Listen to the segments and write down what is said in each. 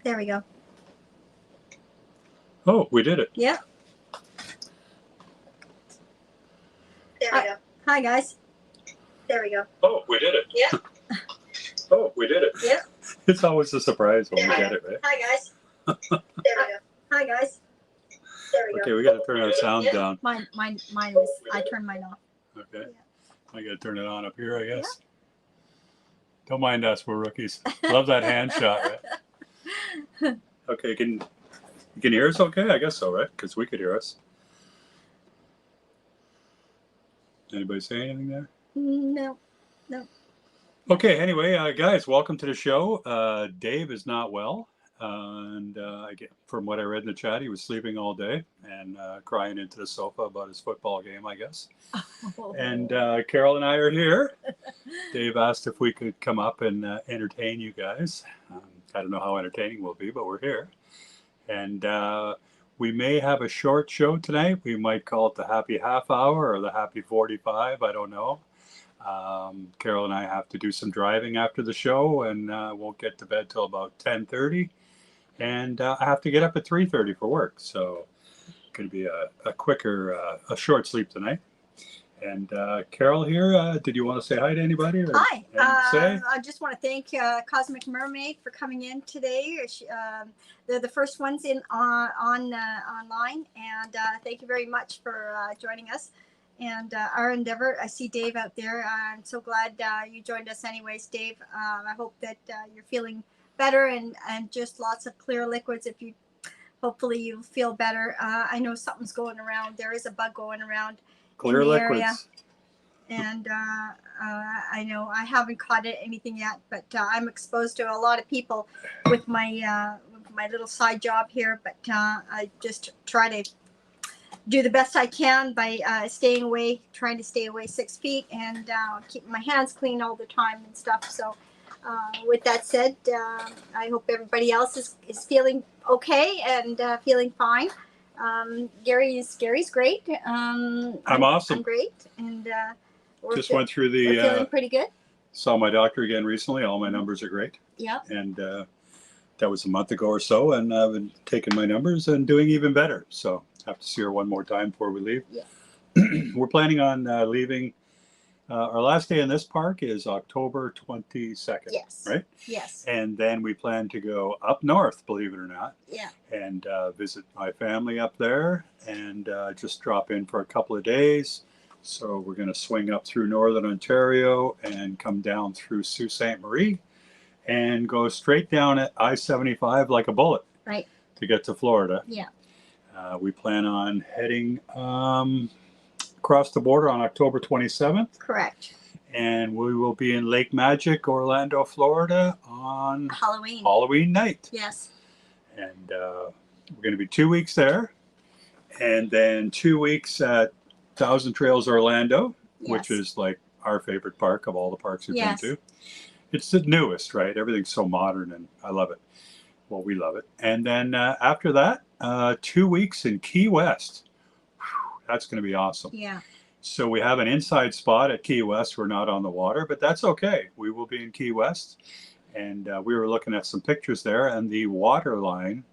There we go. Oh, we did it. Yeah. There we go. Hi, guys. There we go. Oh, we did it. Yeah. Oh, we did it. Yeah. It's always a surprise when we get it, right? Hi, guys. There we go. Hi, guys. There we go. Okay, we got to turn our sound down. Mine was, I turned mine off. Okay. I got to turn it on up here, I guess. Don't mind us, we're rookies. Love that hand shot, right? Okay, you can hear us okay? I guess so, right? Because we could hear us. Anybody say anything there? No. No. Okay, anyway, guys, welcome to the show. Dave is not well. And from what I read in the chat, he was sleeping all day and crying into the sofa about his football game, I guess. And Carol and I are here. Dave asked if we could come up and entertain you guys. I don't know how entertaining we'll be, but we're here. And we may have a short show tonight. We might call it the Happy Half Hour or the Happy 45. I don't know. Carol and I have to do some driving after the show and won't get to bed till about 10:30. And I have to get up at 3:30 for work. So it's going to be a quicker, a short sleep tonight. And Carol here, did you want to say hi to anybody? Or hi. Say? I just want to thank Cosmic Mermaid for coming in today. They're the first ones in online. And thank you very much for joining us. And our endeavor, I see Dave out there. I'm so glad you joined us anyways, Dave. I hope that you're feeling better and just lots of clear liquids. Hopefully you feel better. I know something's going around. There is a bug going around Clear in the liquids. area. And I know I haven't caught anything yet, but I'm exposed to a lot of people with my little side job here. But I just try to do the best I can by trying to stay away 6 feet and keep my hands clean all the time and stuff. So with that said, I hope everybody else is feeling okay and feeling fine. Gary's great. I'm awesome. I'm great. And just went through we're feeling pretty good. Saw my doctor again recently. All my numbers are great. Yeah. And that was a month ago or so. And I've been taking my numbers and doing even better. So have to see her one more time before we leave. Yeah. We're planning on leaving. Our last day in this park is October 22nd. Yes. Right? Yes. And then we plan to go up north, believe it or not. Yeah. And visit my family up there and just drop in for a couple of days. So we're going to swing up through Northern Ontario and come down through Sault Ste. Marie and go straight down at I-75 like a bullet. Right. To get to Florida. Yeah. We plan on heading across the border on October 27th. Correct. And we will be in Lake Magic, Orlando, Florida on Halloween night. Yes. And we're going to be 2 weeks there. And then 2 weeks at Thousand Trails, Orlando, which is like our favorite park of all the parks we've been to. It's the newest, right? Everything's so modern and I love it. Well, we love it. And then after that, 2 weeks in Key West. Whew, that's going to be awesome. Yeah. So we have an inside spot at Key West. We're not on the water, but that's okay. We will be in Key West. And we were looking at some pictures there. And the water line,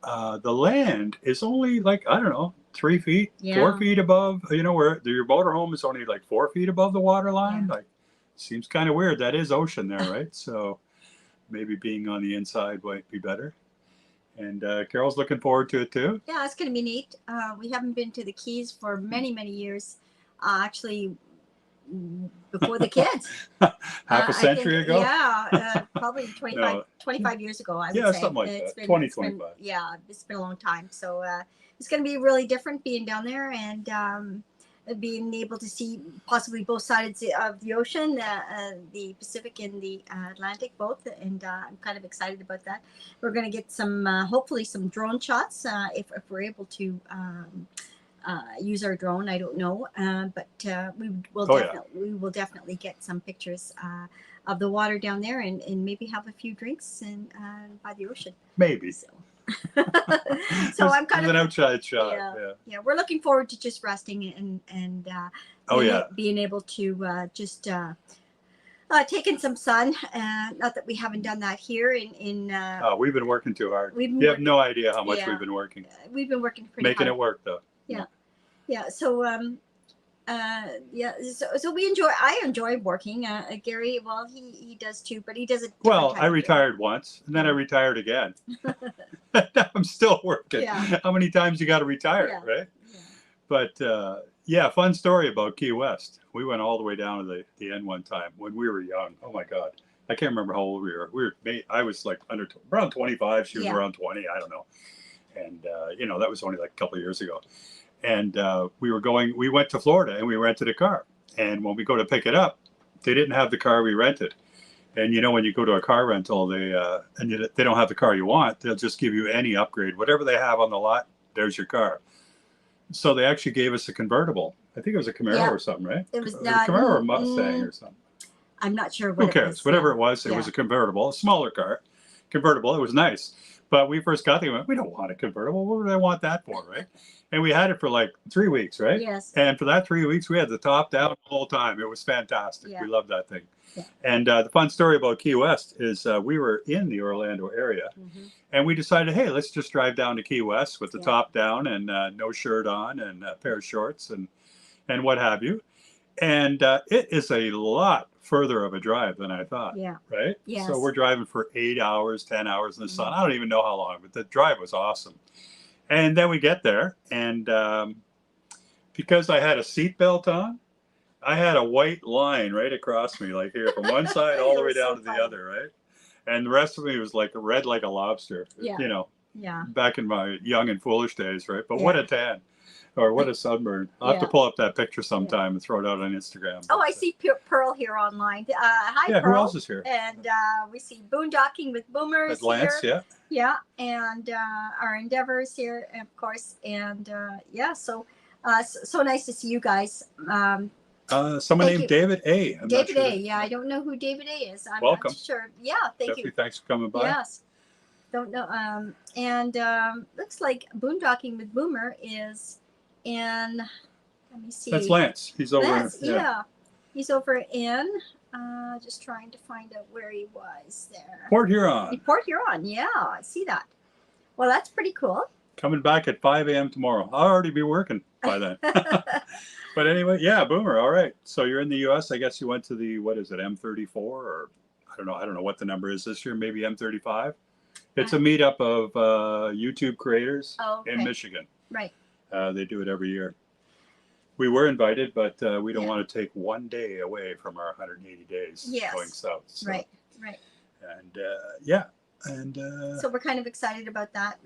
the land is only like, I don't know, 3 feet, 4 feet above. You know, where your motorhome is only like 4 feet above the water line. Like, seems kind of weird. That is ocean there, right? So maybe being on the inside might be better. And Carol's looking forward to it too. Yeah, it's going to be neat. We haven't been to the Keys for many, many years. Actually, before the kids. Half a century ago? Yeah, probably 25 years ago, I would say. Yeah, something like that. 25. Yeah, it's been a long time. So it's going to be really different being down there and being able to see possibly both sides of the ocean, the Pacific and the Atlantic both, and I'm kind of excited about that. We're going to get some, hopefully some drone shots if we're able to use our drone. I don't know, but we will definitely get some pictures of the water down there and maybe have a few drinks and by the ocean. Maybe. So I'm kind of an outside shot. Yeah, we're looking forward to just resting and being able to just Taking some sun. Not that we haven't done that here in We've been working too hard. we've been You have working, no idea how much yeah, we've been working. we've been working pretty Making hard. it work, though. Yeah. So yeah. So we enjoy. I enjoy working. Gary, well, he does too, but he does it. Well, I retired once, and then I retired again. Now I'm still working. Yeah. How many times you got to retire, Yeah. right? Yeah. But yeah, fun story about Key West. We went all the way down to the end one time when we were young. Oh my God, I can't remember how old we were. I was like around 25. She was around 20. I don't know. And you know, that was only like a couple of years ago. And we went to Florida and we rented a car. And when we go to pick it up, they didn't have the car we rented. And you know, when you go to a car rental, they don't have the car you want. They'll just give you any upgrade, whatever they have on the lot. There's your car. So they actually gave us a convertible. I think it was a Camaro or something, right? It was a Camaro or Mustang or something. I'm not sure what Who cares? it was. Whatever it was, it was a convertible, a smaller car, convertible. It was nice. But we first got there, we went, we don't want a convertible. What would I want that for, right? And we had it for like 3 weeks, right? Yes. And for that 3 weeks, we had the top down the whole time. It was fantastic. Yeah. We loved that thing. Yeah. And the fun story about Key West is we were in the Orlando area, and we decided, hey, let's just drive down to Key West with the top down and no shirt on and a pair of shorts and what have you. And it is a lot further of a drive than I thought. Yeah. Right? Yes. So we're driving for 8 hours, 10 hours in the sun. I don't even know how long, but the drive was awesome. And then we get there, and because I had a seatbelt on, I had a white line right across me, like here, from one side all the way down to the other, right? And the rest of me was like red like a lobster, you know, back in my young and foolish days, right? But what a tan, or what a sunburn. I'll have to pull up that picture sometime and throw it out on Instagram. Oh, I see Pearl here online. Hi, yeah, Pearl. who else is here? And we see Boondocking with Boomers with Lance, here. Yeah, and our Endeavors here, of course. And yeah, so so nice to see you guys. Someone named David A. David A. Yeah, I don't know who David A. is. I'm Welcome. not sure. Yeah, thank you. Thanks for coming by. Yes. Don't know. And looks like Boondocking with Boomer is in. Let me see. That's Lance. He's over. Lance, he's over in. Just trying to find out where he was there. Port Huron. Port Huron. Yeah, I see that. Well, that's pretty cool. Coming back at 5 a.m. tomorrow. I'll already be working by then. But anyway, yeah, Boomer. All right. So you're in the U.S. I guess you went to the, what is it, M34, or I don't know what the number is this year. Maybe M35. It's a meetup of YouTube creators in Michigan. Right. They do it every year. We were invited, but we don't want to take one day away from our 180 days going south. So. Right. And yeah. And so we're kind of excited about that.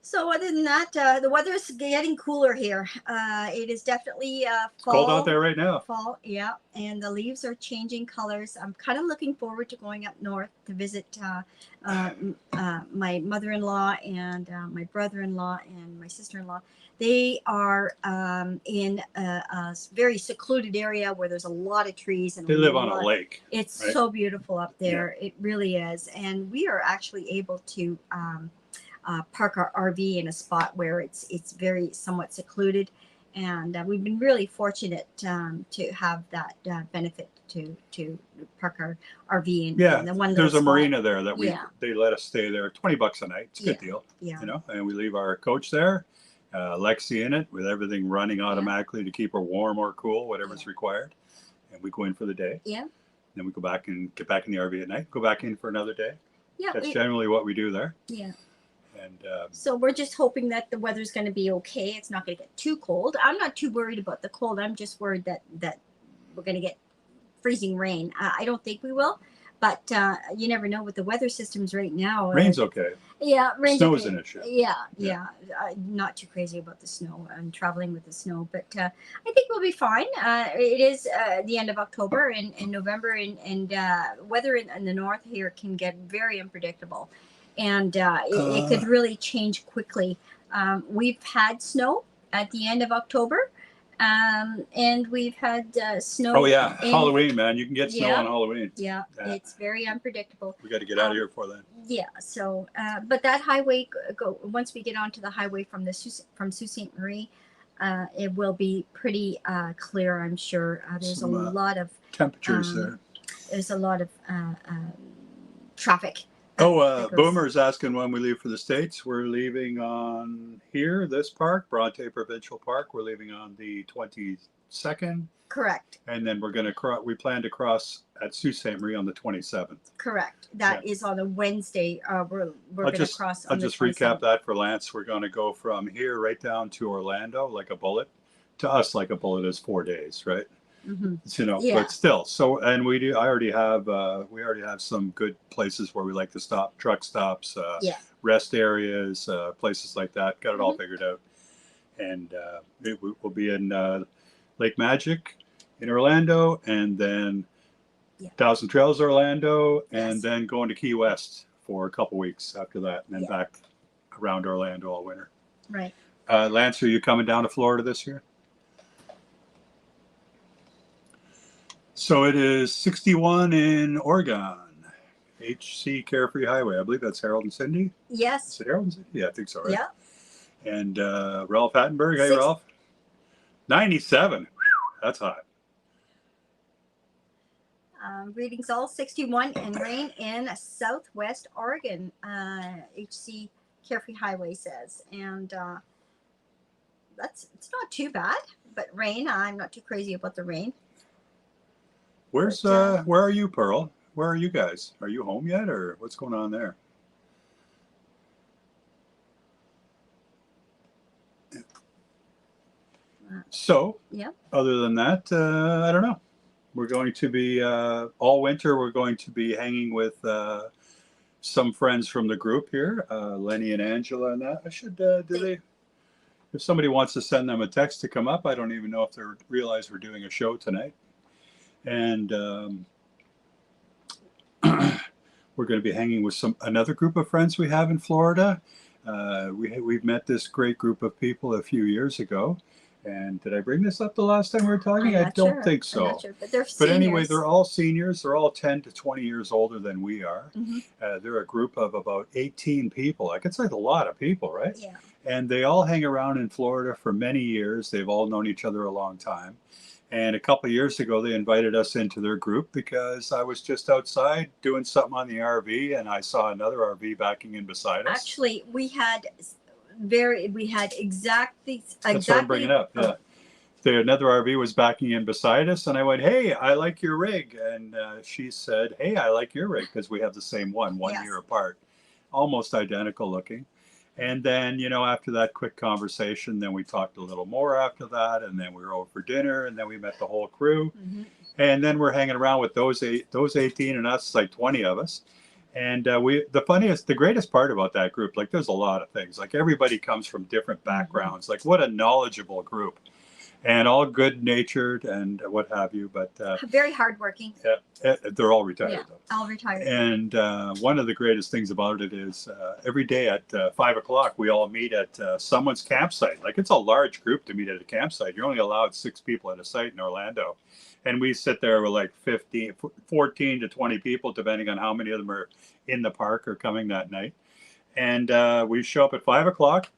So other than that, the weather is getting cooler here. It is definitely fall. Cold out there right now. Fall, yeah. And the leaves are changing colors. I'm kind of looking forward to going up north to visit my mother-in-law and my brother-in-law and my sister-in-law. They are in a very secluded area where there's a lot of trees. And they live on a lake. It's so beautiful up there. Yeah. It really is. And we are actually able to park our RV in a spot where it's very somewhat secluded, and we've been really fortunate to have that benefit to park our RV in the one. There's a marina there that they let us stay there. $20 a night. It's a good deal. Yeah. You know, and we leave our coach there, Lexi in it, with everything running automatically to keep her warm or cool, whatever's required, and we go in for the day. Yeah. Then we go back and get back in the RV at night. Go back in for another day. Yeah. That's generally what we do there. Yeah. And so we're just hoping that the weather's going to be okay. It's not going to get too cold. I'm not too worried about the cold. I'm just worried that we're going to get freezing rain. I don't think we will, but you never know with the weather systems right now. Rain's okay. Yeah, rain's snow's okay. an issue. Yeah. Not too crazy about the snow. I'm traveling with the snow, but I think we'll be fine. It is the end of October and November, and weather in the north here can get very unpredictable. And it could really change quickly. We've had snow at the end of October, and we've had snow. Oh yeah, Halloween, man! You can get snow on Halloween. Yeah, it's very unpredictable. We got to get out of here before then. Yeah. So, but that highway once we get onto the highway from Sault Ste. Marie, it will be pretty clear, I'm sure. There's Some, a lot of temperatures there. there's a lot of traffic. Boomer's asking when we leave for the States. We're leaving on here, this park, Bronte Provincial Park. We're leaving on the 22nd. Correct. And then we're going to we plan to cross at Sault Ste. Marie on the 27th. Correct. That is on a Wednesday. We're going to cross on I'll just 27th. recap that for Lance. We're going to go from here right down to Orlando like a bullet. To us, like a bullet is 4 days, right? Mm-hmm. You know, Yeah. but still. So, and we already have some good places where we like to stop, truck stops, rest areas, places like that. Got it all figured out. And we'll be in Lake Magic in Orlando, and then Thousand Trails Orlando, and then going to Key West for a couple weeks after that, and then back around Orlando all winter. Right. Lance, are you coming down to Florida this year? So it is 61 in Oregon, HC Carefree Highway. I believe that's Harold and Cindy. Yes. Is it Harold and Cindy? Yeah, I think so, right? Yeah. And Ralph Hattenberg. Hey, Ralph. 97. Whew, that's hot. Readings all 61 and rain in Southwest Oregon, HC Carefree Highway says. And it's not too bad, but rain, I'm not too crazy about the rain. Where are you, Pearl? Where are you guys? Are you home yet, or what's going on there? So, other than that, I don't know. We're going to be, all winter, we're going to be hanging with some friends from the group here, Lenny and Angela and that. I should, if somebody wants to send them a text to come up, I don't even know if they realize we're doing a show tonight. And we're going to be hanging with another group of friends we have in Florida. We've met this great group of people a few years ago. And did I bring this up the last time we were talking? I don't think so. I'm not sure, but they're seniors. But anyway, they're all seniors. They're all 10 to 20 years older than we are. Mm-hmm. They're a group of about 18 people. Like, it's like a lot of people, right? Yeah. And they all hang around in Florida for many years. They've all known each other a long time. And a couple of years ago, they invited us into their group because I was just outside doing something on the RV, and I saw another RV backing in beside us. Actually, we had exactly. That's what I'm bringing up. Yeah, another RV was backing in beside us, and I went, "Hey, I like your rig," and she said, "Hey, I like your rig," because we have the same one year apart, almost identical looking. And then, after that quick conversation, then we talked a little more after that, and then we were over for dinner, and then we met the whole crew. Mm-hmm. And then we're hanging around with those 18 and us, like 20 of us. And the greatest part about that group, like, there's a lot of things. Like, everybody comes from different backgrounds. Like, what a knowledgeable group. And all good-natured and what have you, but very hardworking. Yeah, they're all retired. Though. All retired. And one of the greatest things about it is every day at 5 o'clock, we all meet at someone's campsite. Like, it's a large group to meet at a campsite. You're only allowed 6 people at a site in Orlando, and we sit there with like 14 to 20 people, depending on how many of them are in the park or coming that night. And we show up at 5 o'clock.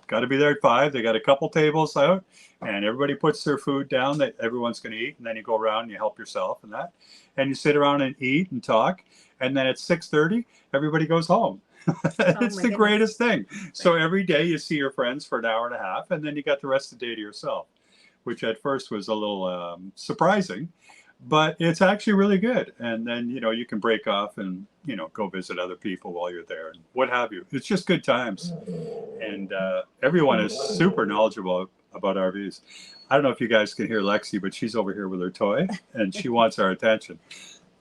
Got to be there at 5. They got a couple tables out, and everybody puts their food down that everyone's going to eat, and then you go around and you help yourself and that, and you sit around and eat and talk, and then at 6:30 everybody goes home. It's the greatest thing. So every day you see your friends for an hour and a half, and then you got the rest of the day to yourself, which at first was a little surprising, but it's actually really good. And then you can break off and go visit other people while you're there and what have you. It's just good times, and everyone is super knowledgeable about RVs. I don't know if you guys can hear Lexi, but she's over here with her toy, and she wants our attention.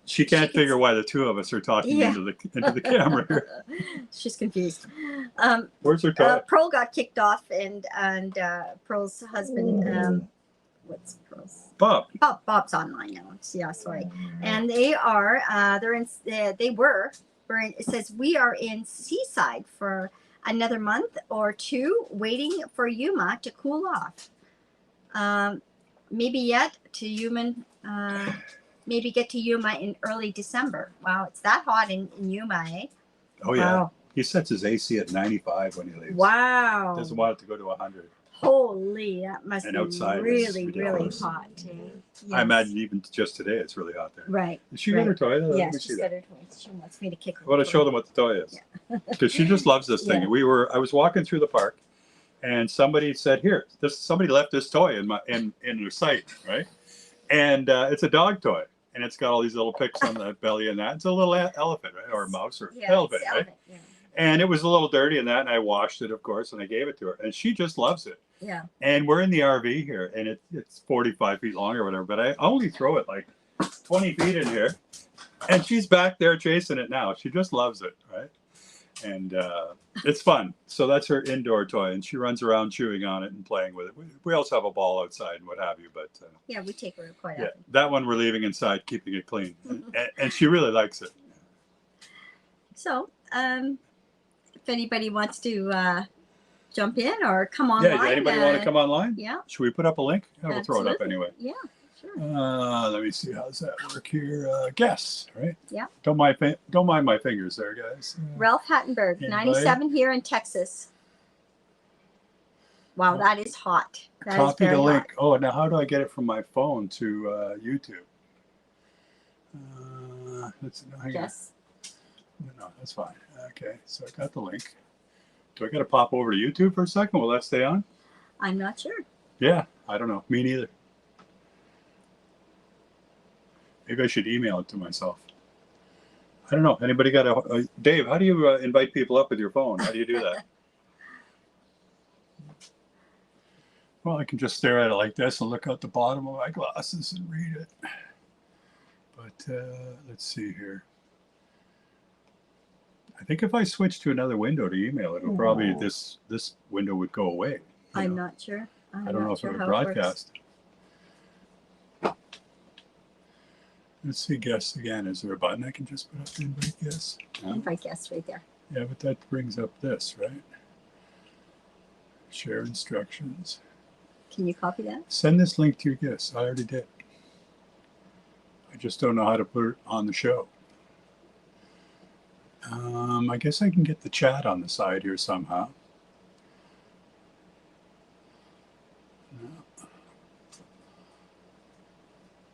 She can't figure why the two of us are talking into the camera here. She's confused. Where's her toy? Pearl got kicked off, and Pearl's husband. What's Pearl's? Bob. Bob's online now. Yeah, sorry. And they are. It says we are in Seaside for another month or two, waiting for Yuma to cool off. Maybe get to Yuma in early December. Wow, it's that hot in Yuma, eh? Oh yeah. Wow. He sets his AC at 95 when he leaves. Wow. Doesn't want it to go to 100. Holy, that must And be outside really, is really ridiculous. hot. Eh? I Yes. imagine even just today it's really hot there. Right. Did she got her toy? Let Yeah, me see she's that. got her toys. She wants me to kick her. I want to toy. show them what the toy is. Because she just loves this thing. Yeah. I was walking through the park, and somebody said, "Here, somebody left this toy in their sight, right?" And it's a dog toy, and it's got all these little picks on the belly and that. It's a little elephant, right? Or a mouse or elephant, right? Yeah. And it was a little dirty and that, and I washed it, of course, and I gave it to her, and she just loves it. Yeah. And we're in the RV here, and it's 45 feet long or whatever, but I only throw it like 20 feet in here, and she's back there chasing it now. She just loves it, right? And it's fun. So that's her indoor toy, and she runs around chewing on it and playing with it. We also have a ball outside and what have you, but Yeah, we take her quite yeah, often. that one we're leaving inside, keeping it clean, and she really likes it. So, if anybody wants to jump in or come online, Yeah, anybody want to come online? Yeah. Should we put up a link? Yeah, we'll throw it up Absolutely. anyway. Yeah, sure. Let me see, how's that work here? Guess, right? Yeah. Don't mind my fingers there, guys. Ralph Hattenberg, Invite. 97 here in Texas. Wow, that is hot. That Copy is very the link. hot. Oh, now how do I get it from my phone to YouTube? Hang on. Yes. No, that's fine. Okay, so I got the link. Do I got to pop over to YouTube for a second? Will that stay on? I'm not sure. Yeah, I don't know. Me neither. Maybe I should email it to myself. I don't know. Anybody got a Dave? How do you invite people up with your phone? How do you do that? Well, I can just stare at it like this and look out the bottom of my glasses and read it. But let's see here. I think if I switch to another window to email, it'll probably this window would go away. I'm not sure. I don't know if it would broadcast. Let's see, guests again. Is there a button I can just put up invite guests? No? Invite guests right there. Yeah, but that brings up this, right? Share instructions. Can you copy that? Send this link to your guests. I already did. I just don't know how to put it on the show. I guess I can get the chat on the side here somehow. No.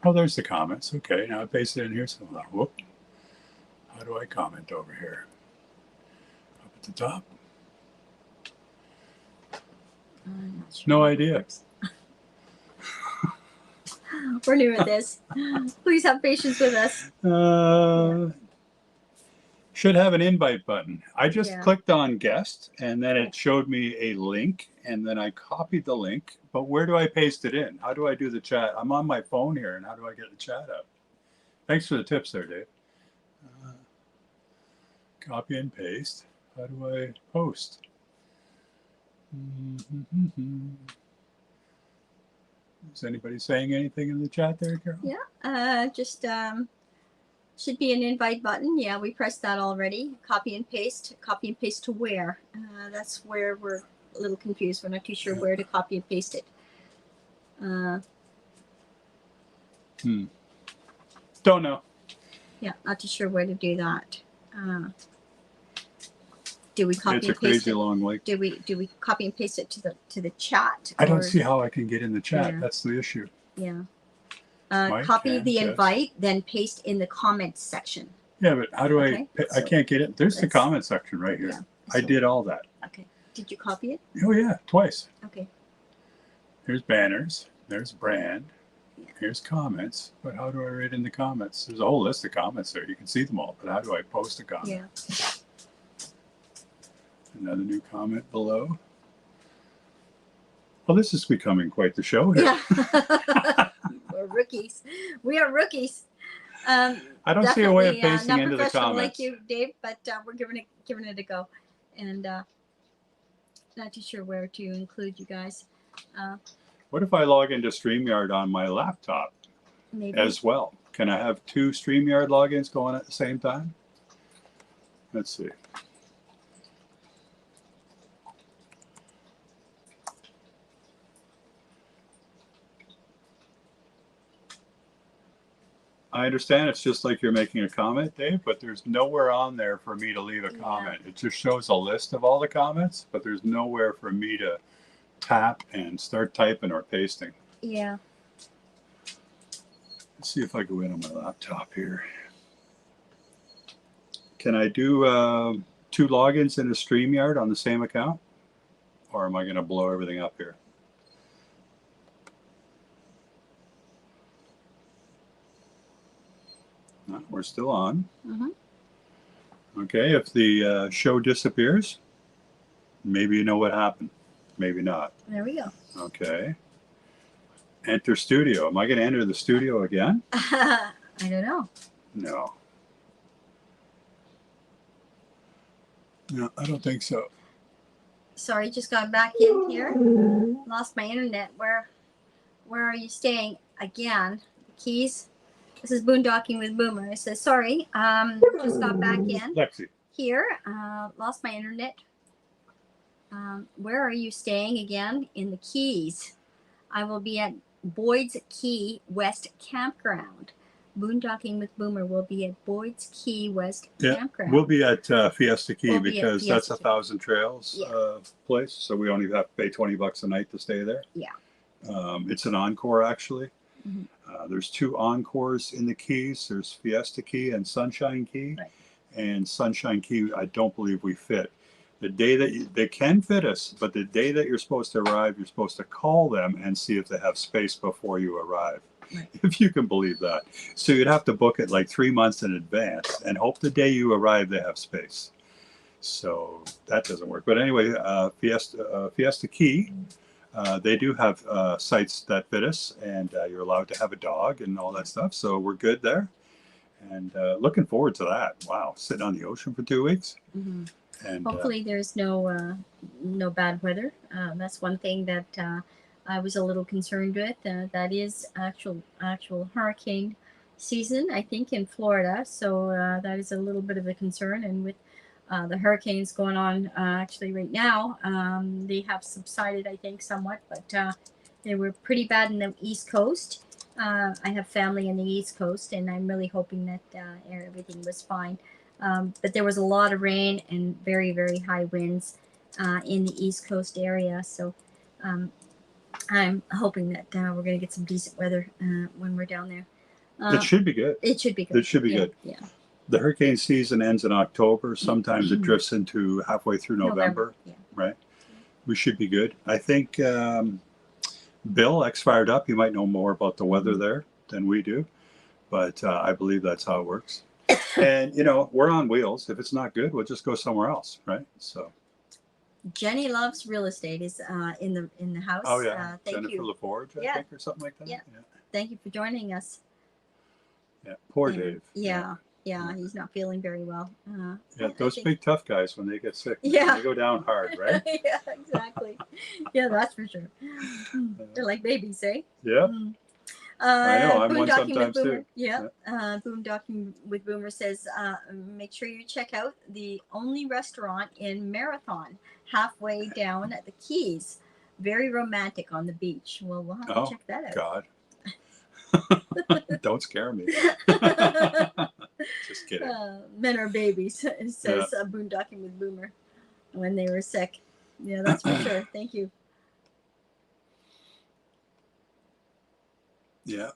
Oh, there's the comments. Okay, now I paste it in here somehow. Whoop. How do I comment over here? Up at the top? I'm not sure. No idea. We're new at this. Please have patience with us. Should have an invite button. I just Yeah. clicked on guest, and then it showed me a link, and then I copied the link. But where do I paste it in? How do I do the chat? I'm on my phone here, and how do I get the chat up? Thanks for the tips there, Dave. Copy and paste. How do I post? Is anybody saying anything in the chat there, Carol? Yeah, just should be an invite button. Yeah, we pressed that already. Copy and paste. Copy and paste to where? That's where we're a little confused. We're not too sure where to copy and paste it. Don't know. Yeah, not too sure where to do that. Do we copy It's a and paste crazy it? long link. Do we copy and paste it to the chat? I don't or- see how I can get in the chat. Yeah. That's the issue. Yeah. Mike, Copy Ken, the Jess. invite, then paste in the comments section. Yeah, but how do Okay, I so can't get it. There's the let's- comment section right here. Yeah. I so- did all that. Okay. Did you copy it? Oh yeah, twice. Okay. There's banners. There's brand. Yeah. Here's comments. But how do I write in the comments? There's a whole list of comments there. You can see them all. But how do I post a comment? Yeah. Another new comment below. Well, this is becoming quite the show here. Yeah. We're rookies. We are rookies. I don't see a way of Definitely, pasting not into the professional comments. like you, Dave, but we're giving it a go, and not too sure where to include you guys. What if I log into StreamYard on my laptop Maybe. as well? Can I have two StreamYard logins going at the same time? Let's see. I understand it's just like you're making a comment, Dave, but there's nowhere on there for me to leave a comment. It just shows a list of all the comments, but there's nowhere for me to tap and start typing or pasting. Yeah. Let's see if I go in on my laptop here. Can I do 2 logins in a StreamYard on the same account? Or am I going to blow everything up here? No, we're still on. Mm-hmm. Okay, if the show disappears, maybe you know what happened. Maybe not. There we go. Okay. Enter studio. Am I going to enter the studio again? I don't know. No. No, I don't think so. Sorry, just got back in here. Lost my internet. Where are you staying again? Keys. This is Boondocking with Boomer. It says, sorry, just got back in Lexi. here. Lost my internet. Where are you staying again? In the Keys. I will be at Boyd's Key West Campground. Boondocking with Boomer will be at Boyd's Key West Campground. We'll be at Fiesta Key We'll be at because Fiesta that's a Key. Thousand Trails place. So we only have to pay $20 a night to stay there. Yeah. It's an encore, actually. Mm-hmm. There's 2 encores in the Keys. There's Fiesta Key and Sunshine Key. Right. And Sunshine Key, I don't believe we fit. The day that they can fit us, but the day that you're supposed to arrive, you're supposed to call them and see if they have space before you arrive. Right. If you can believe that. So you'd have to book it like 3 months in advance and hope the day you arrive, they have space. So that doesn't work. But anyway, Fiesta Key, they do have sites that fit us, and you're allowed to have a dog and all that stuff. So we're good there. And looking forward to that. Wow, sitting on the ocean for 2 weeks. Mm-hmm. And hopefully there's no bad weather. That's one thing that I was a little concerned with. That is actual hurricane season, I think, in Florida. So that is a little bit of a concern. And with the hurricanes going on actually right now, they have subsided, I think, somewhat. But they were pretty bad in the East Coast. I have family in the East Coast, and I'm really hoping that everything was fine. But there was a lot of rain and very, very high winds in the East Coast area. So I'm hoping that we're going to get some decent weather when we're down there. it should be good. It should be good. It should be good. Yeah. The hurricane season ends in October. Sometimes it drifts into halfway through November. Yeah. Right? We should be good. I think Bill, X-Fired Up, you might know more about the weather there than we do. But I believe that's how it works. And, we're on wheels. If it's not good, we'll just go somewhere else, right? So. Jenny Loves Real Estate is in the house. Oh, yeah. Thank Jennifer you. LaForge, I think, or something like that. Yeah. Thank you for joining us. Yeah. Poor Dave. Yeah. He's not feeling very well. Yeah, those big tough guys, when they get sick, Yeah. they go down hard, right? Yeah, exactly. Yeah, that's for sure. They're like babies, eh? Yeah. I know, I'm one Boondocking sometimes with Boomer. too. Yeah. Boondocking with Boomer says, make sure you check out the only restaurant in Marathon, halfway down at the Keys. Very romantic on the beach. Well, we'll have to check that out. God. Don't scare me. Just kidding. Men are babies, it says Boondocking with Boomer when they were sick. Yeah, that's for sure. Thank you. Yeah.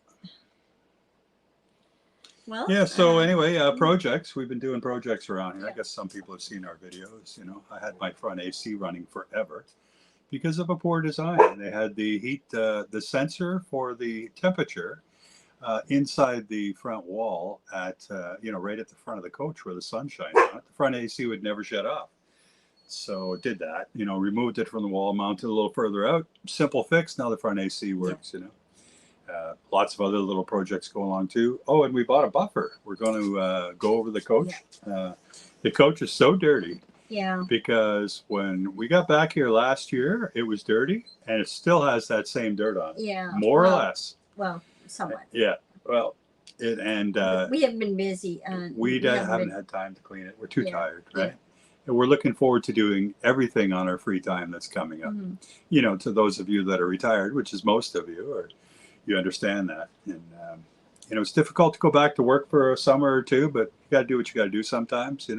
Well. Yeah. So anyway, projects. We've been doing projects around here. I guess some people have seen our videos. I had my front AC running forever because of a poor design. They had the heat, the sensor for the temperature inside the front wall at right at the front of the coach where the sun shines on it. The front AC would never shut off. So it did that. Removed it from the wall, mounted a little further out. Simple fix. Now the front AC works. Lots of other little projects go along too. Oh, and we bought a buffer. We're going to go over the coach. The coach is so dirty. Yeah. Because when we got back here last year, it was dirty, and it still has that same dirt on it. Yeah. More or less. Well, somewhat. Yeah. Well, we haven't been busy. We haven't had time to clean it. We're too tired, right? Yeah. And we're looking forward to doing everything on our free time that's coming up. Mm-hmm. To those of you that are retired, which is most of you, or you understand that. And, it's difficult to go back to work for a summer or two, but you got to do what you got to do sometimes,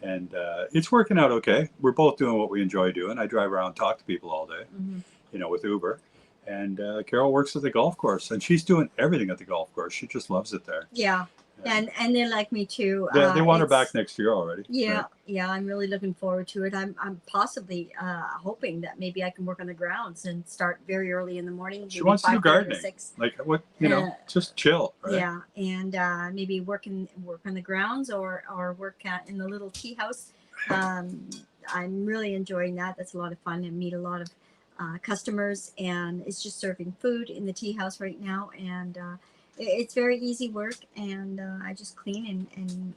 And it's working out okay. We're both doing what we enjoy doing. I drive around and talk to people all day, with Uber. And Carol works at the golf course, and she's doing everything at the golf course. She just loves it there. Yeah. And they're like me too. They want her back next year already. Yeah, right? yeah. I'm really looking forward to it. I'm possibly hoping that maybe I can work on the grounds and start very early in the morning. She wants to do gardening, like what just chill. Right? Yeah, and maybe work on the grounds or work in the little tea house. I'm really enjoying that. That's a lot of fun and meet a lot of customers. And it's just serving food in the tea house right now, and it's very easy work, and I just clean and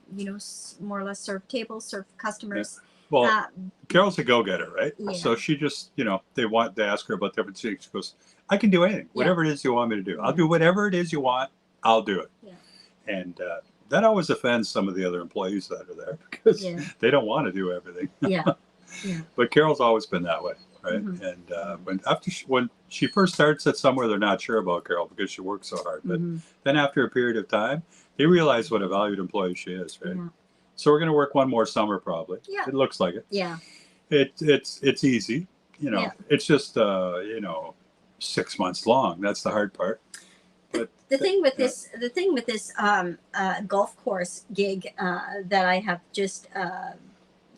more or less serve tables, serve customers. Yeah. Well, Carol's a go-getter, right? Yeah. So she just, they ask her about different things. She goes, I can do anything, whatever it is you want me to do. I'll do whatever it is you want. I'll do it. Yeah. And that always offends some of the other employees that are there because they don't want to do everything. Yeah. Yeah. But Carol's always been that way. Right. And when she first starts at somewhere, they're not sure about Carol because she works so hard. But then after a period of time, they realize what a valued employee she is. Right. Yeah. So we're going to work one more summer probably. Yeah. It looks like it. Yeah. It's easy. It's just 6 months long. That's the hard part. But the thing with this golf course gig that I have just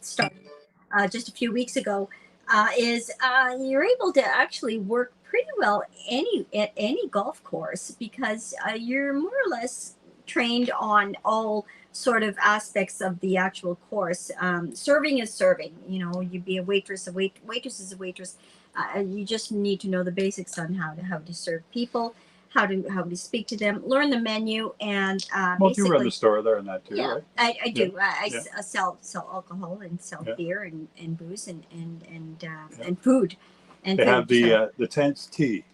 started just a few weeks ago. Is you're able to actually work pretty well at any golf course because you're more or less trained on all sort of aspects of the actual course. Serving is serving. You'd be a waitress. Waitress is a waitress. You just need to know the basics on how to serve people, how to speak to them, learn the menu, and you run the store there and that too, right? I do. I sell alcohol and sell beer and booze and food. And they have the 10th tee.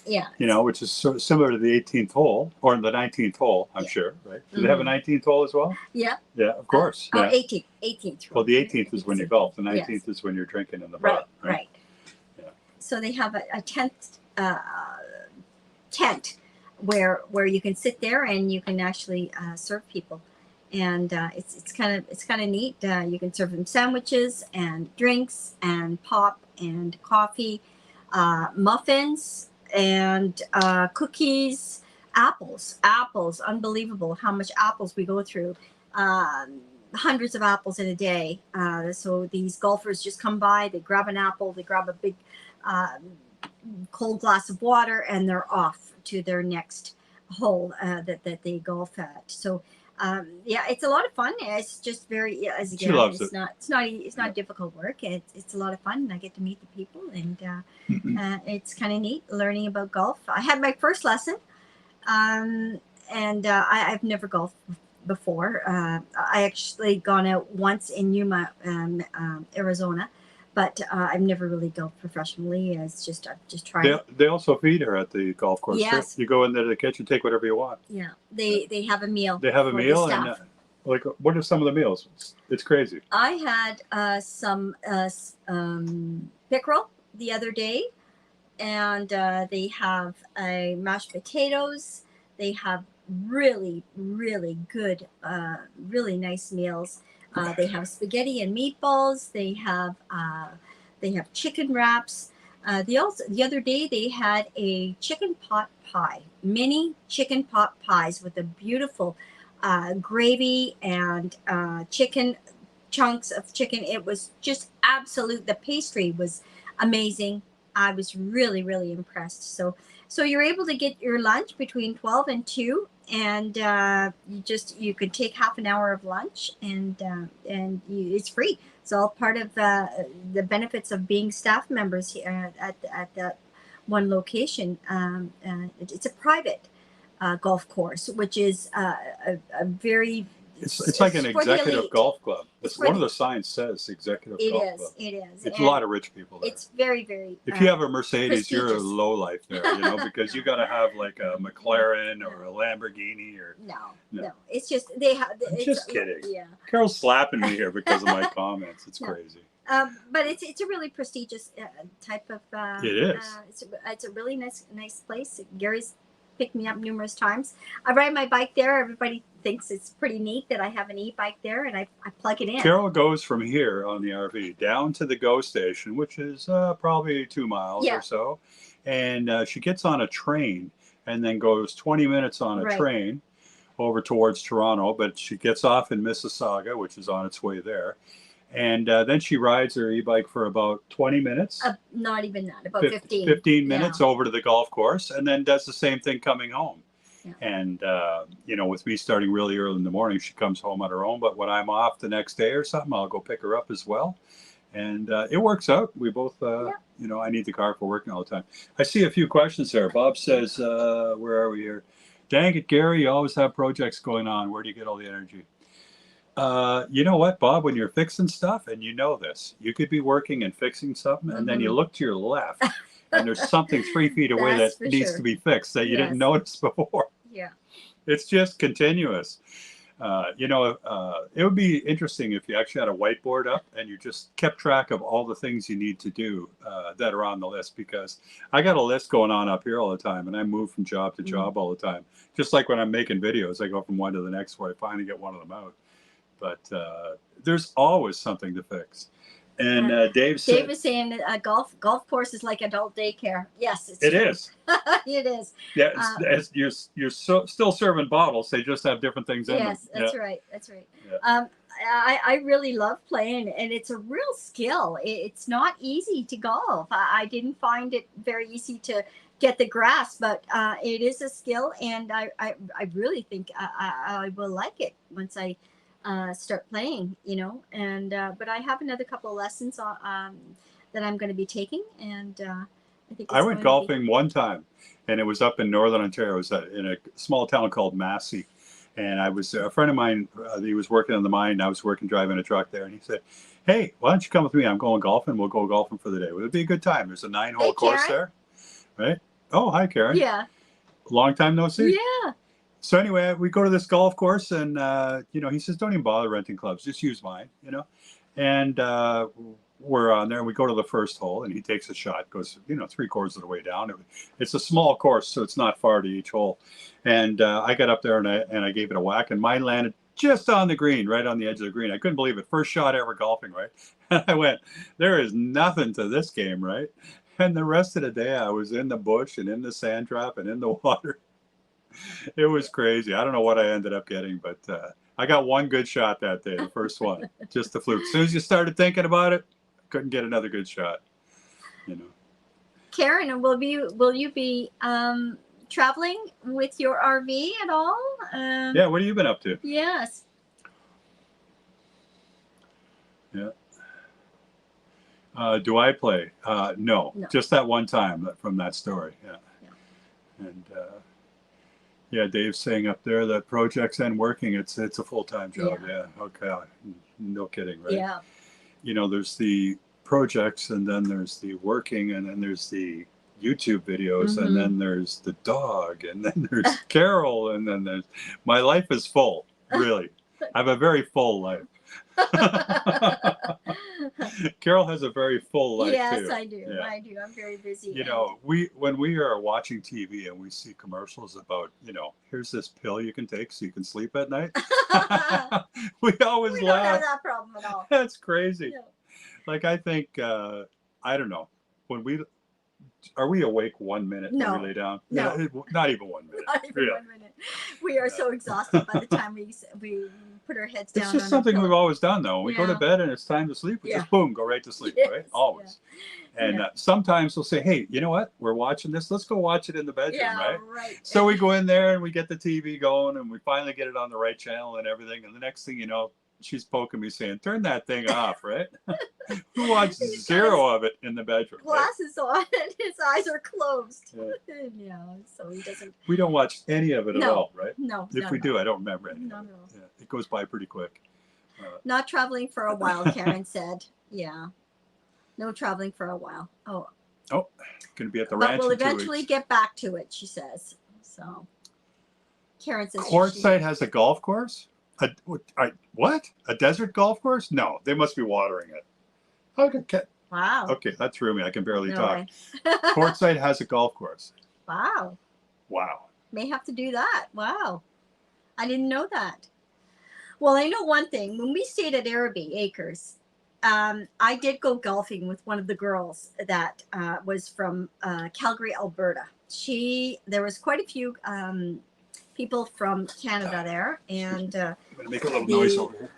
Yeah. Which is sort of similar to the 18th hole or the 19th hole, I'm sure, right? Do they have a 19th hole as well? Yeah. Yeah, of course. 18th. Well, the 18th is when you golf. The 19th is when you're drinking in the bar. Right. Yeah. So they have a 10th tent where you can sit there and you can actually serve people, and it's kind of neat. You can serve them sandwiches and drinks and pop and coffee, muffins and cookies, apples. Unbelievable how much apples we go through. Hundreds of apples in a day. So these golfers just come by, they grab an apple, they grab a big cold glass of water, and they're off to their next hole that they golf at. So it's a lot of fun. It's just very she loves it's not difficult work. It's a lot of fun, and I get to meet the people, and it's kind of neat learning about golf. I had my first lesson, and I've never golfed before. I actually gone out once in Yuma, Arizona. But I've never really golfed professionally. I've just tried. They also feed her at the golf course. Yes. You go in there to the kitchen, take whatever you want. Yeah, they have a meal. They have a meal, and what are some of the meals? It's crazy. I had some pickerel the other day, and they have mashed potatoes. They have really, really good, really nice meals. They have spaghetti and meatballs. They have chicken wraps. The other day they had a chicken pot pie, mini chicken pot pies with a beautiful gravy and chicken chunks of chicken. It was just absolute. The pastry was amazing. I was really, really impressed. So you're able to get your lunch between 12 and 2. And you could take half an hour of lunch, and it's free. It's all part of the benefits of being staff members here at that one location. It's a private golf course, which is a very It's like an executive golf club. It's one of the signs says executive golf club. It is. It's a lot of rich people there. It's very, very. If you have a Mercedes, you're a low life there, because you got to have like a McLaren or a Lamborghini or. No. It's just they have. I'm just kidding. Yeah. Carol's slapping me here because of my comments. It's crazy. But it's a really prestigious type of. It is. It's a really nice place. Gary's picked me up numerous times. I ride my bike there. Everybody thinks it's pretty neat that I have an e-bike there, and I plug it in. Carol goes from here on the RV down to the GO station, which is probably 2 miles Yeah. or so. And she gets on a train and then goes 20 minutes on a Right. train over towards Toronto. But she gets off in Mississauga, which is on its way there. And then she rides her e-bike for about 20 minutes. Not even that, about 15. 15 minutes over to the golf course, and then does the same thing coming home. Yeah. And, you know, with me starting really early in the morning, she comes home on her own. But when I'm off the next day or something, I'll go pick her up as well. And it works out. We both, you know, I need the car for working all the time. I see a few questions there. Bob says, where are we here? Dang it, Gary, you always have projects going on. Where do you get all the energy? You know what, Bob, when you're fixing stuff, and you know this, you could be working and fixing something, and then you look to your left, and there's something 3 feet away that needs to be fixed that you didn't notice before. Yeah. It's just continuous. You know, it would be interesting if you actually had a whiteboard up and you just kept track of all the things you need to do that are on the list, because I got a list going on up here all the time, and I move from job to job all the time. Just like when I'm making videos, I go from one to the next where I finally get one of them out. But there's always something to fix. And Dave is saying golf course is like adult daycare. Yes, it's it true. is. It is. Yeah, you're still serving bottles. They just have different things in them. Yes, that's right. That's right. Yeah. I really love playing, and it's a real skill. It's not easy to golf. I didn't find it very easy to get the grasp, but it is a skill, and I really think I will like it once I start playing, you know. And but I have another couple of lessons that I'm going to be taking, and I think I went golfing one time, and it was up in Northern Ontario. It was in a small town called Massey, and I was a friend of mine. He was working in the mine, and I was working driving a truck there, and he said, "Hey, why don't you come with me? I'm going golfing. We'll go golfing for the day. It'd be a good time. There's a 9-hole course there, right?" Oh, hi, Karen. Yeah. Long time no see. Yeah. So anyway, we go to this golf course, and you know, he says, "Don't even bother renting clubs, just use mine," you know. And we're on there, and we go to the first hole, and he takes a shot, goes, you know, 3/4 of the way down. It's a small course, so it's not far to each hole. And I got up there, and I gave it a whack, and mine landed just on the green, right on the edge of the green. I couldn't believe it. First shot ever golfing, right? And I went, there is nothing to this game, right? And the rest of the day, I was in the bush and in the sand trap and in the water. It was crazy. I don't know what I ended up getting, but I got one good shot that day, the first one, just a fluke. As soon as you started thinking about it, I couldn't get another good shot, you know. Karen, will you be traveling with your RV at all? Yeah, what have you been up to? Yes. Yeah. Do I play? No, just that one time from that story. Yeah. And yeah, Dave's saying up there that projects and working, it's a full-time job. Yeah. Okay. No kidding, right? Yeah. You know, there's the projects, and then there's the working, and then there's the YouTube videos, and then there's the dog, and then there's Carol, and then there's my life is full. Really, I have a very full life. Carol has a very full life too. Yes, I do. Yeah. I do. I'm very busy. You know, when we are watching TV and we see commercials about, you know, here's this pill you can take so you can sleep at night. we always we laugh. don't have that problem at all. That's crazy. No. Like, I think I don't know, are we awake 1 minute when we lay down? No. Yeah, not even 1 minute. Not even 1 minute. We are so exhausted by the time we put our heads down. It's just something we've always done, though. When we go to bed and it's time to sleep, we just boom, go right to sleep, right? Always. Yeah. And sometimes we'll say, hey, you know what? We're watching this. Let's go watch it in the bedroom, right? So we go in there and we get the TV going, and we finally get it on the right channel and everything. And the next thing you know, she's poking me saying, turn that thing off, right? Who watches zero of it in the bedroom? Glasses on and his eyes are closed. Yeah, so he doesn't. We don't watch any of it at all, right? No. If we do, I don't remember any. No. Yeah, it goes by pretty quick. Not traveling for a while, Karen said. Yeah. No traveling for a while. Oh, going to be at the ranch. But we'll in 2 weeks. eventually get back to it, she says. So, Karen says. Quartzsite has a golf course? What? A desert golf course? No, they must be watering it. Okay. Wow. Okay, that threw me. I can barely talk. Quartzsite has a golf course. Wow. Wow. May have to do that. Wow. I didn't know that. Well, I know one thing. When we stayed at Araby Acres, I did go golfing with one of the girls that was from Calgary, Alberta. There was quite a few people from Canada there, and I'm gonna make a little noise over here.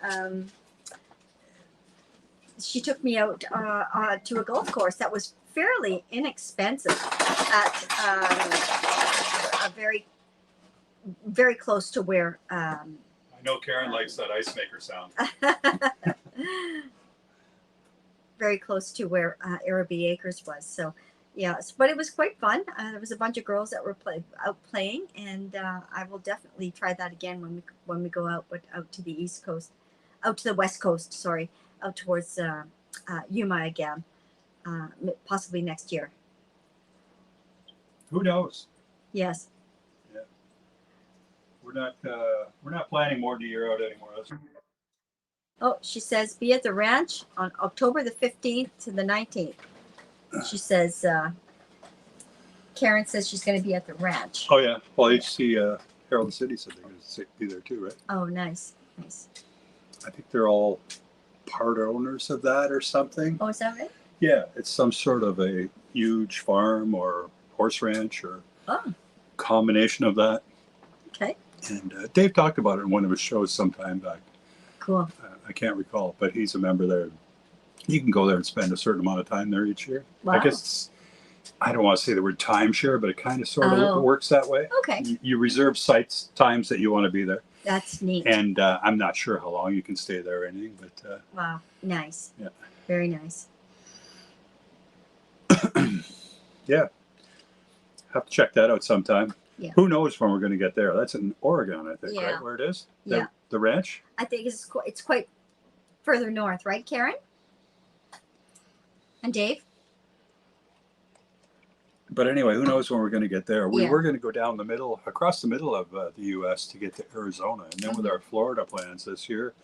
She took me out to a golf course that was fairly inexpensive at a very, very close to where. I know Karen likes that ice maker sound. Very close to where Araby Acres was. So, yes, but it was quite fun. There was a bunch of girls that were out playing, and I will definitely try that again when we go out to the East Coast, out to the West Coast. Sorry, out towards Yuma again, possibly next year. Who knows? Yes. Yeah. We're not planning more than a year out anymore. Oh, she says be at the ranch on October the 15th to the 19th. She says, Karen says she's going to be at the ranch. Oh yeah. Well, HC Herald City said they're going to be there too, right? Oh, nice, nice. I think they're all part owners of that or something. Oh, is that right? Yeah, it's some sort of a huge farm or horse ranch or combination of that. Okay. And Dave talked about it in one of his shows sometime back. Cool. I can't recall, but he's a member there. You can go there and spend a certain amount of time there each year. Wow. I guess I don't want to say the word timeshare, but it kind of sort of works that way. Okay. You reserve times that you want to be there. That's neat. And I'm not sure how long you can stay there or anything, but wow, nice. Yeah. Very nice. Yeah. Have to check that out sometime. Yeah. Who knows when we're going to get there? That's in Oregon, I think, Yeah. right? Where it is? Yeah. The ranch? I think it's quite further north, right, Karen? And Dave? But anyway, who knows when we're going to get there? We Yeah. were going to go down across the middle of the U.S. to get to Arizona. And then with our Florida plans this year,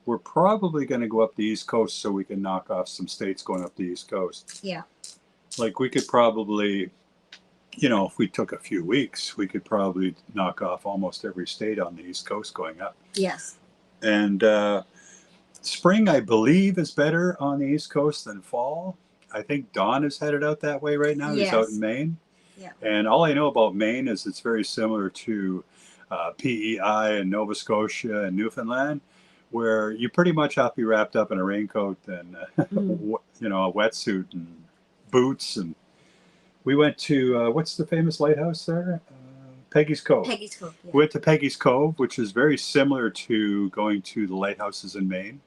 we're probably going to go up the East Coast so we can knock off some states going up the East Coast. Yeah. Like we could probably, if we took a few weeks, we could probably knock off almost every state on the East Coast going up. Yes. And spring, I believe, is better on the East Coast than fall. I think Don is headed out that way right now. Yes. He's out in Maine. Yeah. And all I know about Maine is it's very similar to PEI and Nova Scotia and Newfoundland, where you pretty much have to be wrapped up in a raincoat and a wetsuit and boots. And we went to what's the famous lighthouse there? Peggy's Cove. Peggy's Cove. Yeah. We went to Peggy's Cove, which is very similar to going to the lighthouses in Maine,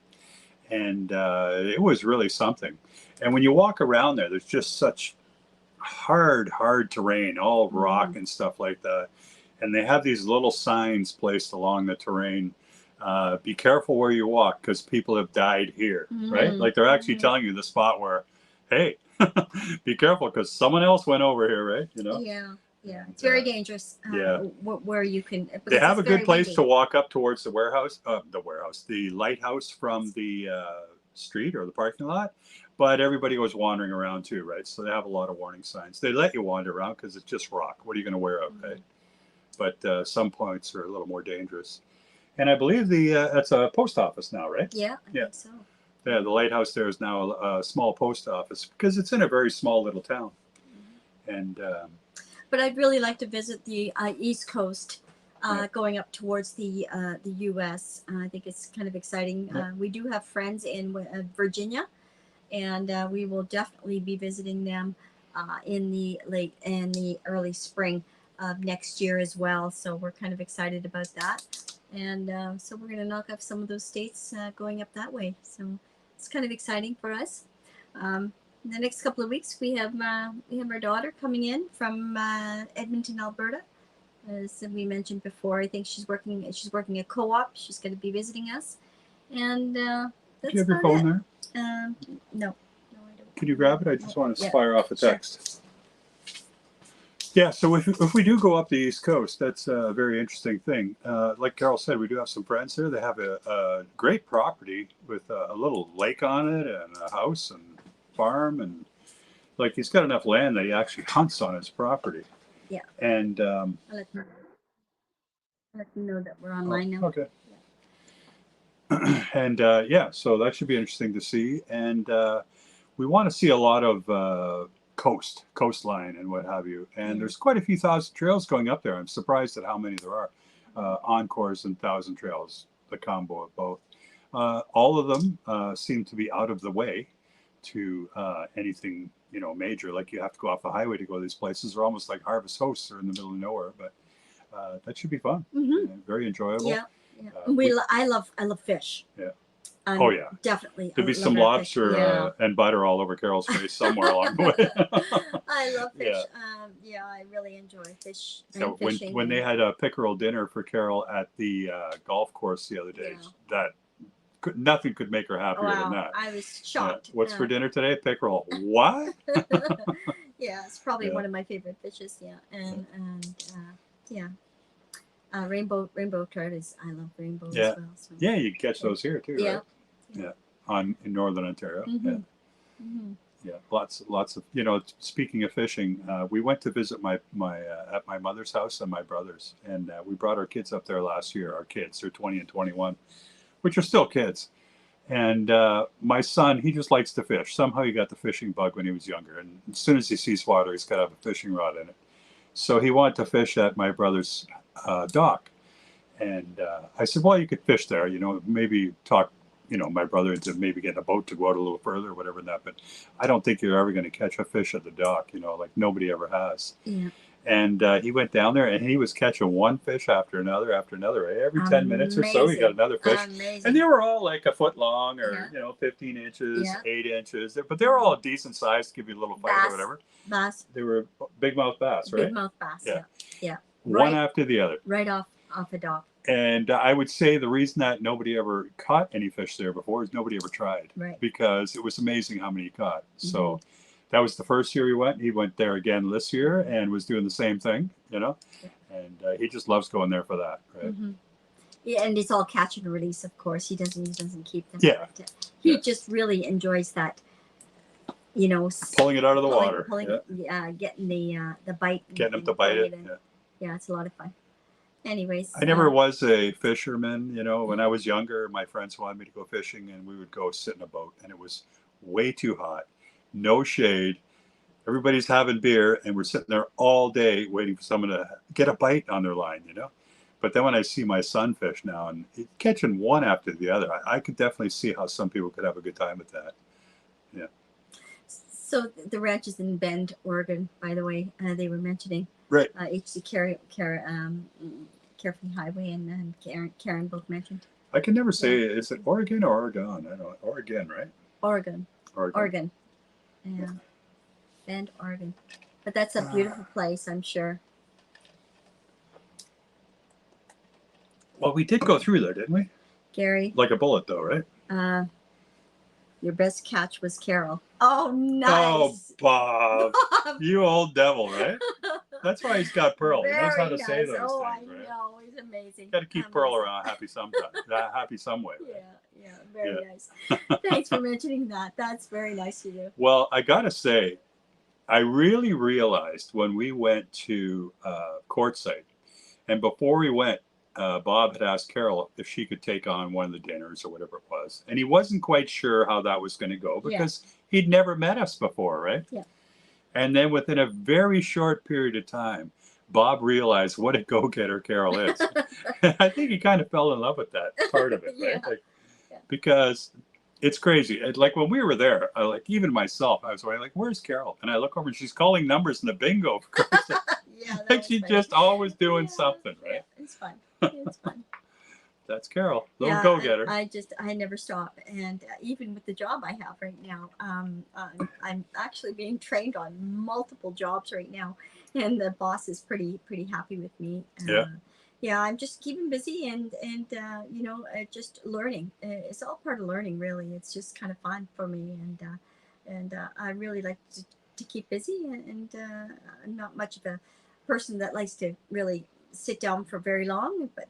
and it was really something. And when you walk around there, there's just such hard terrain, all rock and stuff like that. And they have these little signs placed along the terrain. Be careful where you walk because people have died here, right? Like they're actually telling you the spot where, hey, be careful because someone else went over here, right? Yeah. Yeah. It's very dangerous. Yeah. Where you can. They have a good place to walk up towards the lighthouse from the street or the parking lot. But everybody goes wandering around too, right? So they have a lot of warning signs. They let you wander around because it's just rock. What are you going to wear out, right? But some points are a little more dangerous. And I believe that's a post office now, right? Yeah, I think so. Yeah, the lighthouse there is now a small post office because it's in a very small little town. And but I'd really like to visit the East Coast, going up towards the U.S. I think it's kind of exciting. We do have friends in Virginia. And we will definitely be visiting them in the early spring of next year as well. So we're kind of excited about that. And so we're going to knock off some of those states going up that way. So it's kind of exciting for us. In the next couple of weeks, we have our daughter coming in from Edmonton, Alberta. As we mentioned before, I think she's working a co-op. She's going to be visiting us. And do you have your phone there? No, I don't. Can you grab it? I just want to fire off a text. Sure. Yeah, so if we do go up the East Coast, that's a very interesting thing. Like Carol said, we do have some friends there. They have a great property with a little lake on it and a house and farm. And like he's got enough land that he actually hunts on his property. Yeah. And Let them know that we're online now. Okay. And so that should be interesting to see. And we want to see a lot of coastline and what have you. And there's quite a few thousand trails going up there. I'm surprised at how many there are. Encores and Thousand Trails, the combo of both. All of them seem to be out of the way to anything major. Like you have to go off the highway to go to these places. They're almost like harvest hosts. They're in the middle of nowhere, but that should be fun. Very enjoyable. Yeah. I love fish. Yeah. Oh yeah, definitely. There'd be some lobster and butter all over Carol's face somewhere along the way. I love fish. I really enjoy fish. So when they had a pickerel dinner for Carol at the golf course the other day, nothing could make her happier than that. I was shocked. What's for dinner today? Pickerel. What? It's probably one of my favorite fishes. Rainbow trout is. I love rainbow as well. So. Yeah, you can catch those here too. Right? In northern Ontario. Yeah, lots of. Speaking of fishing, we went to visit my at my mother's house and my brother's, and we brought our kids up there last year. Our kids, they're 20 and 21, which are still kids. And my son, he just likes to fish. Somehow he got the fishing bug when he was younger, and as soon as he sees water, he's got to have a fishing rod in it. So he wanted to fish at my brother's dock, and I said, well, you could fish there, maybe talk my brother into maybe getting a boat to go out a little further or whatever that, but I don't think you're ever going to catch a fish at the dock, like nobody ever has. And he went down there and he was catching one fish after another. Every 10 minutes or so he got another fish. And they were all like a foot long or 15 inches, 8 inches, but they were all decent size to give you a little fight or whatever. Bass. They were big mouth bass, right? Big mouth bass. Yeah. One after the other. Right off the dock. And I would say the reason that nobody ever caught any fish there before is nobody ever tried. Right. Because it was amazing how many he caught. So that was the first year he went. He went there again this year and was doing the same thing, And he just loves going there for that, right? Yeah, and it's all catch and release, of course. He doesn't keep them. Yeah. He just really enjoys that, pulling it out of the water. Getting the bite. Getting him to bite it. Yeah, it's a lot of fun. Anyways, I never was a fisherman. When I was younger, my friends wanted me to go fishing, and we would go sit in a boat, and it was way too hot, no shade. Everybody's having beer, and we're sitting there all day waiting for someone to get a bite on their line, But then when I see my son fish now, and he's catching one after the other, I could definitely see how some people could have a good time with that. Yeah. So the ranch is in Bend, Oregon, by the way. They were mentioning. Right. HC Carefree Highway and Karen both mentioned. I can never say, is it Oregon or Oregon? I don't know. Oregon, right? Oregon. Yeah. Bend, Oregon. But that's a beautiful place, I'm sure. Well, we did go through there, didn't we? Gary. Like a bullet, though, right? Your best catch was Carol. Oh, nice. Oh, Bob. You old devil, right? That's why he's got Pearl. He knows how to say those things, right? I know. He's amazing. Got to keep Pearl around happy sometime. Happy some way. Right? Yeah. Very nice. Thanks for mentioning that. That's very nice of you. Well, I got to say, I really realized when we went to Quartzsite, and before we went, Bob had asked Carol if she could take on one of the dinners or whatever it was. And he wasn't quite sure how that was going to go because he'd never met us before, right? Yeah. And then within a very short period of time, Bob realized what a go-getter Carol is. I think he kind of fell in love with that part of it, right? Because it's crazy. Like when we were there, even myself, I was like, where's Carol? And I look over and she's calling numbers in the bingo. Like she's just always doing something, right? Yeah, it's fun. It's fun. That's Carol, little go-getter. I never stop, and even with the job I have right now, I'm actually being trained on multiple jobs right now, and the boss is pretty happy with me. I'm just keeping busy and just learning. It's all part of learning, really. It's just kind of fun for me, and I really like to keep busy, and I'm not much of a person that likes to really sit down for very long, but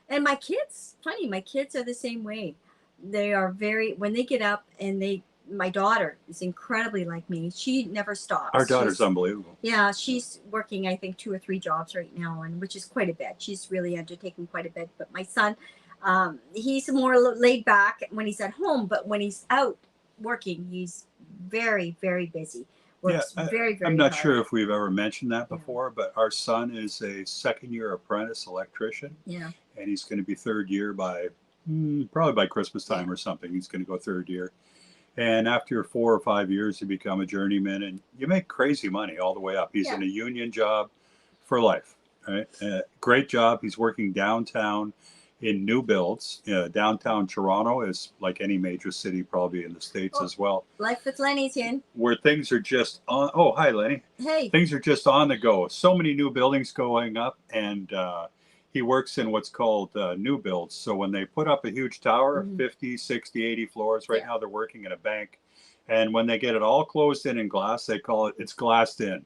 and my kids are the same way. They are when they get up and they my daughter is incredibly like me. She never stops. Our daughter's unbelievable. Yeah, she's working, I think, 2 or 3 jobs right now, and which is quite a bit. She's really undertaking quite a bit. But my son, he's more laid back when he's at home, but when he's out working, he's very, very busy. Works very, very I'm not hard. sure if we've ever mentioned that Yeah. before, but our son is a second-year apprentice electrician. Yeah. And he's going to be third year by probably by Christmas time or something. He's going to go third year. And after 4 or 5 years, you become a journeyman, and you make crazy money all the way up. He's in a union job for life, right? Great job. He's working downtown in new builds. Downtown Toronto is like any major city, probably in the States as well. Life with Lenny's in. Where things are just on. Oh, hi, Lenny. Hey. Things are just on the go. So many new buildings going up, and he works in what's called new builds. So when they put up a huge tower, 50, 60, 80 floors, right now they're working in a bank. And when they get it all closed in glass, they call it, it's glassed in.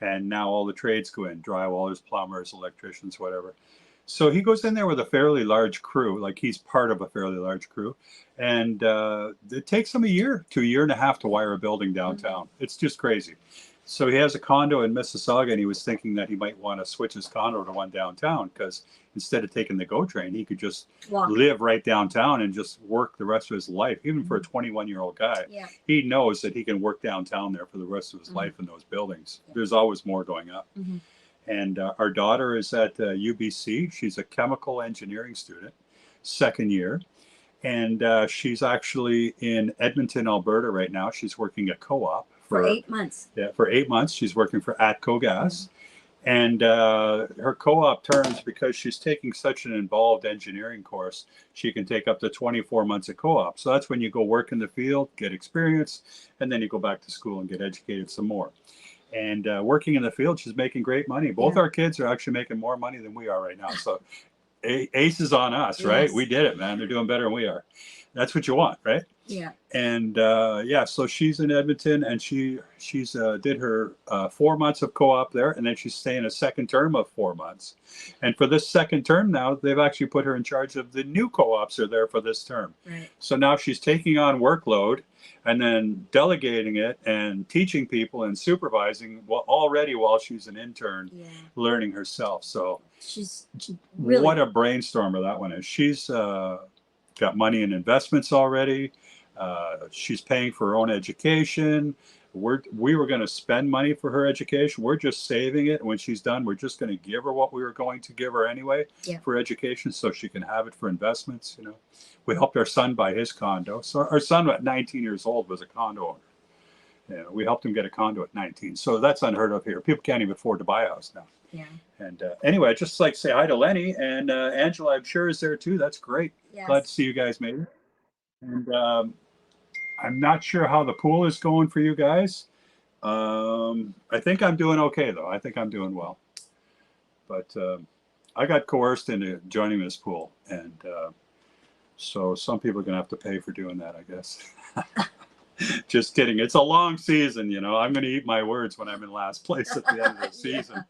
And now all the trades go in, drywallers, plumbers, electricians, whatever. So he goes in there with a fairly large crew, like he's part of a fairly large crew. And it takes him a year to a year and a half to wire a building downtown. It's just crazy. So he has a condo in Mississauga, and he was thinking that he might want to switch his condo to one downtown, because instead of taking the GO train, he could just live right downtown and just work the rest of his life. Even for a 21-year-old guy, he knows that he can work downtown there for the rest of his life in those buildings. There's always more going up. And our daughter is at UBC. She's a chemical engineering student, second year. And she's actually in Edmonton, Alberta right now. She's working at co-op. For 8 months. Yeah, for 8 months. She's working for ATCO Gas. And her co-op terms, because she's taking such an involved engineering course, she can take up to 24 months of co-op. So that's when you go work in the field, get experience, and then you go back to school and get educated some more. And working in the field, she's making great money. Both our kids are actually making more money than we are right now. So ace is on us, right? We did it, man. They're doing better than we are. That's what you want, right? Yeah. And so she's in Edmonton, and she's did her 4 months of co-op there, and then she's staying a second term of 4 months. And for this second term now, they've actually put her in charge of the new co-ops are there for this term. Right. So now she's taking on workload and then delegating it and teaching people and supervising already while she's an intern, learning herself. So she's really, what a brainstormer that one is. She's got money in investments already. She's paying for her own education. We were going to spend money for her education. We're just saving it. When she's done, we're just going to give her what we were going to give her anyway for education, so she can have it for investments. You know, we helped our son buy his condo. So our son at 19 years old was a condo owner. Yeah, we helped him get a condo at 19. So that's unheard of here. People can't even afford to buy a house now. Yeah. And anyway, I'd just like to say hi to Lenny, and Angela, I'm sure, is there too. That's great. Yes. Glad to see you guys made it. And I'm not sure how the pool is going for you guys. I think I'm doing okay, though. I think I'm doing well. But I got coerced into joining this pool. And so some people are going to have to pay for doing that, I guess. Just kidding. It's a long season, you know. I'm going to eat my words when I'm in last place at the end of the season.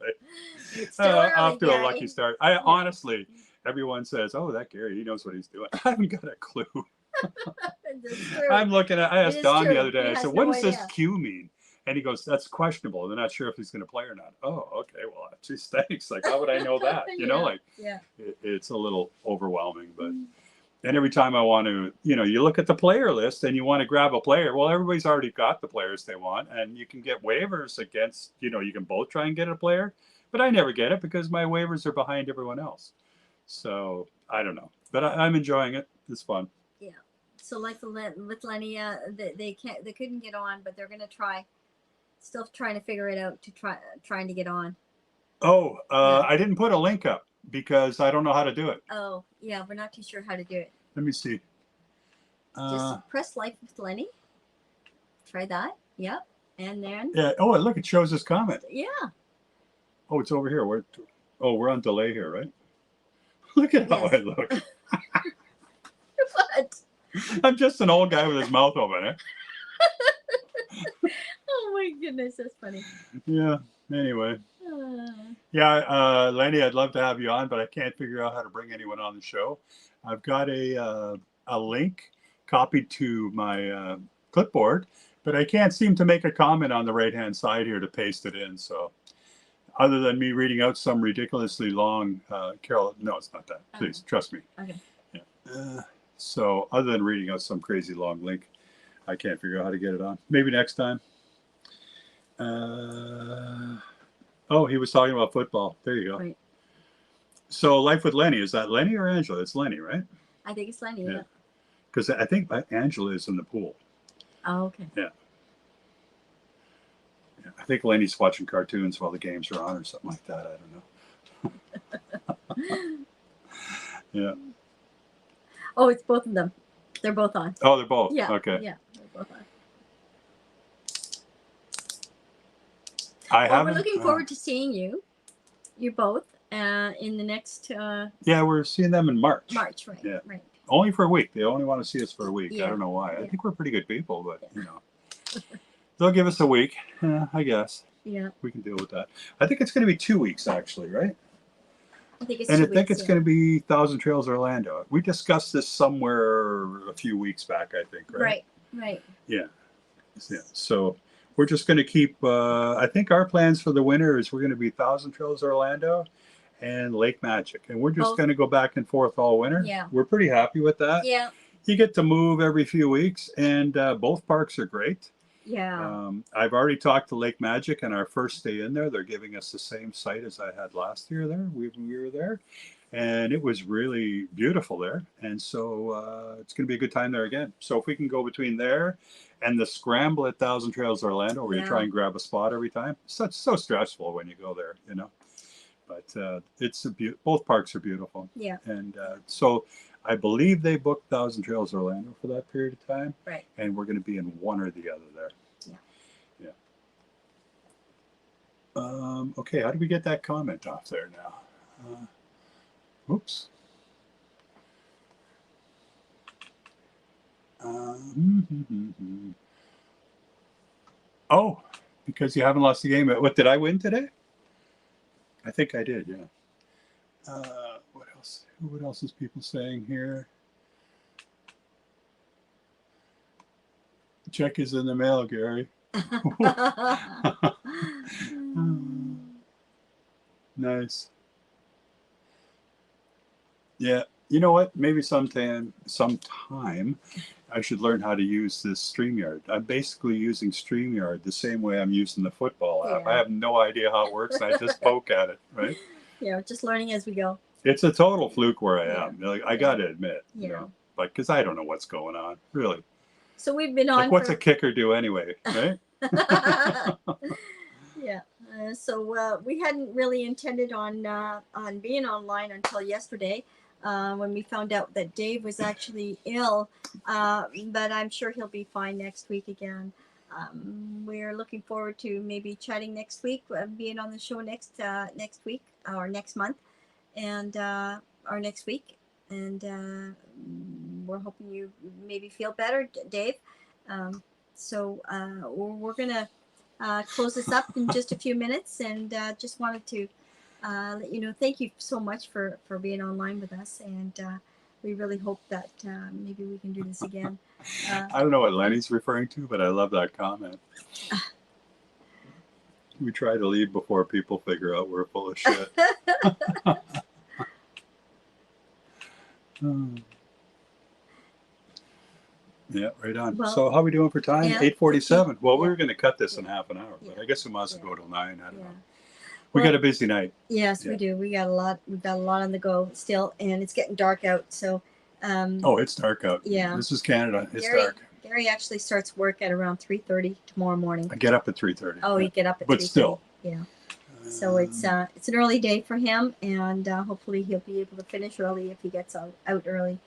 Off to a lucky start. Honestly, everyone says, "Oh, that Gary, he knows what he's doing." I haven't got a clue. I'm looking at. I asked Don the other day. I said, "What does this Q mean?" And he goes, "That's questionable. They're not sure if he's going to play or not." Oh, okay. Well, geez, thanks. Like, how would I know that? You know, like, it's a little overwhelming, but. And every time I want to, you know, you look at the player list and you want to grab a player. Well, everybody's already got the players they want, and you can get waivers against, you know, you can both try and get a player, but I never get it because my waivers are behind everyone else. So I don't know, but I'm enjoying it. It's fun. Yeah. So like with Lenny, they couldn't get on, but they're going to try, still trying to figure it out trying to get on. Oh, I didn't put a link up because I don't know how to do it. Oh, yeah. We're not too sure how to do it. Let me see. Just press Life with Lenny. Try that. Yep. And then. Yeah. Oh, look, it shows this comment. Yeah. Oh, it's over here. We're on delay here, right? Look at how I look. What? I'm just an old guy with his mouth open, eh? Oh my goodness, that's funny. Yeah. Anyway. Yeah, Lenny, I'd love to have you on, but I can't figure out how to bring anyone on the show. I've got a link copied to my clipboard, but I can't seem to make a comment on the right-hand side here to paste it in. So other than me reading out some ridiculously long, Carol, no, it's not that. Please, trust me. Okay. Yeah. So other than reading out some crazy long link, I can't figure out how to get it on. Maybe next time. Oh, he was talking about football. There you go. Right. So Life with Lenny, is that Lenny or Angela? It's Lenny, right? I think it's Lenny. Yeah. Because I think Angela is in the pool. Oh, okay. Yeah. I think Lenny's watching cartoons while the games are on or something like that. I don't know. Yeah. Oh, it's both of them. They're both on. Oh, they're both. Yeah. Okay. Yeah, they're both on. We're looking forward to seeing you. You both in the next. Yeah, we're seeing them in March. March, right? Yeah. Right. Only for a week. They only want to see us for a week. Yeah. I don't know why. Yeah. I think we're pretty good people, but you know, they'll give us a week. I guess. Yeah. We can deal with that. I think it's going to be 2 weeks actually, right? I think it's. And 2 I think weeks, it's going to be Thousand Trails Orlando. We discussed this somewhere a few weeks back, I think, right? Right. Right. Yeah. Yeah. So we're just going to keep. I think our plans for the winter is we're going to be Thousand Trails Orlando and Lake Magic, and we're just going to go back and forth all winter. Yeah. We're pretty happy with that. Yeah. You get to move every few weeks, and both parks are great. Yeah. I've already talked to Lake Magic, and our first stay in there, they're giving us the same site as I had last year there. We were there, and it was really beautiful there. And so it's going to be a good time there again. So if we can go between there and the scramble at Thousand Trails Orlando, where you try and grab a spot every time, it's so stressful when you go there, you know. But it's both parks are beautiful. Yeah. And so I believe they booked Thousand Trails Orlando for that period of time. Right. And we're going to be in one or the other there. Yeah. Yeah. Okay, how do we get that comment off there now? Oops. Oh, because you haven't lost the game. What, did I win today? I think I did, yeah. What else? What else is people saying here? Check is in the mail, Gary. Nice. Yeah. You know what? Maybe sometime I should learn how to use this StreamYard. I'm basically using StreamYard the same way I'm using the football app. Yeah. I have no idea how it works, and I just poke at it, right? Yeah, just learning as we go. It's a total fluke where I am. Like, I got to admit, you Yeah. know, like, because I don't know what's going on, really. So we've been on. Like, what's a kicker do anyway, right? Yeah. So we hadn't really intended on being online until yesterday, when we found out that Dave was actually ill. But I'm sure he'll be fine next week again. We're looking forward to maybe chatting next week, being on the show next week or next month, and or next week, and we're hoping you maybe feel better, Dave. So we're gonna close this up in just a few minutes, and just wanted to let you know, thank you so much for being online with us, and we really hope that maybe we can do this again. I don't know what Lenny's referring to, but I love that comment. We try to leave before people figure out we're full of shit. Yeah, right on. Well, so how are we doing for time? yeah, 8:47. Well, we yeah. were going to cut this in half an hour, but Yeah. I guess we might as well Yeah. go till 9. I don't Yeah. know. We Well, got a busy night. Yes, Yeah. we do. We've got a lot on the go still, and it's getting dark out. So Oh, it's dark out. Yeah. This is Canada. It's Gary, dark. Gary actually starts work at around 3:30 tomorrow morning. I get up at 3:30. Oh, you get up at But 3:30. still. Yeah. So it's an early day for him, and hopefully he'll be able to finish early if he gets out early.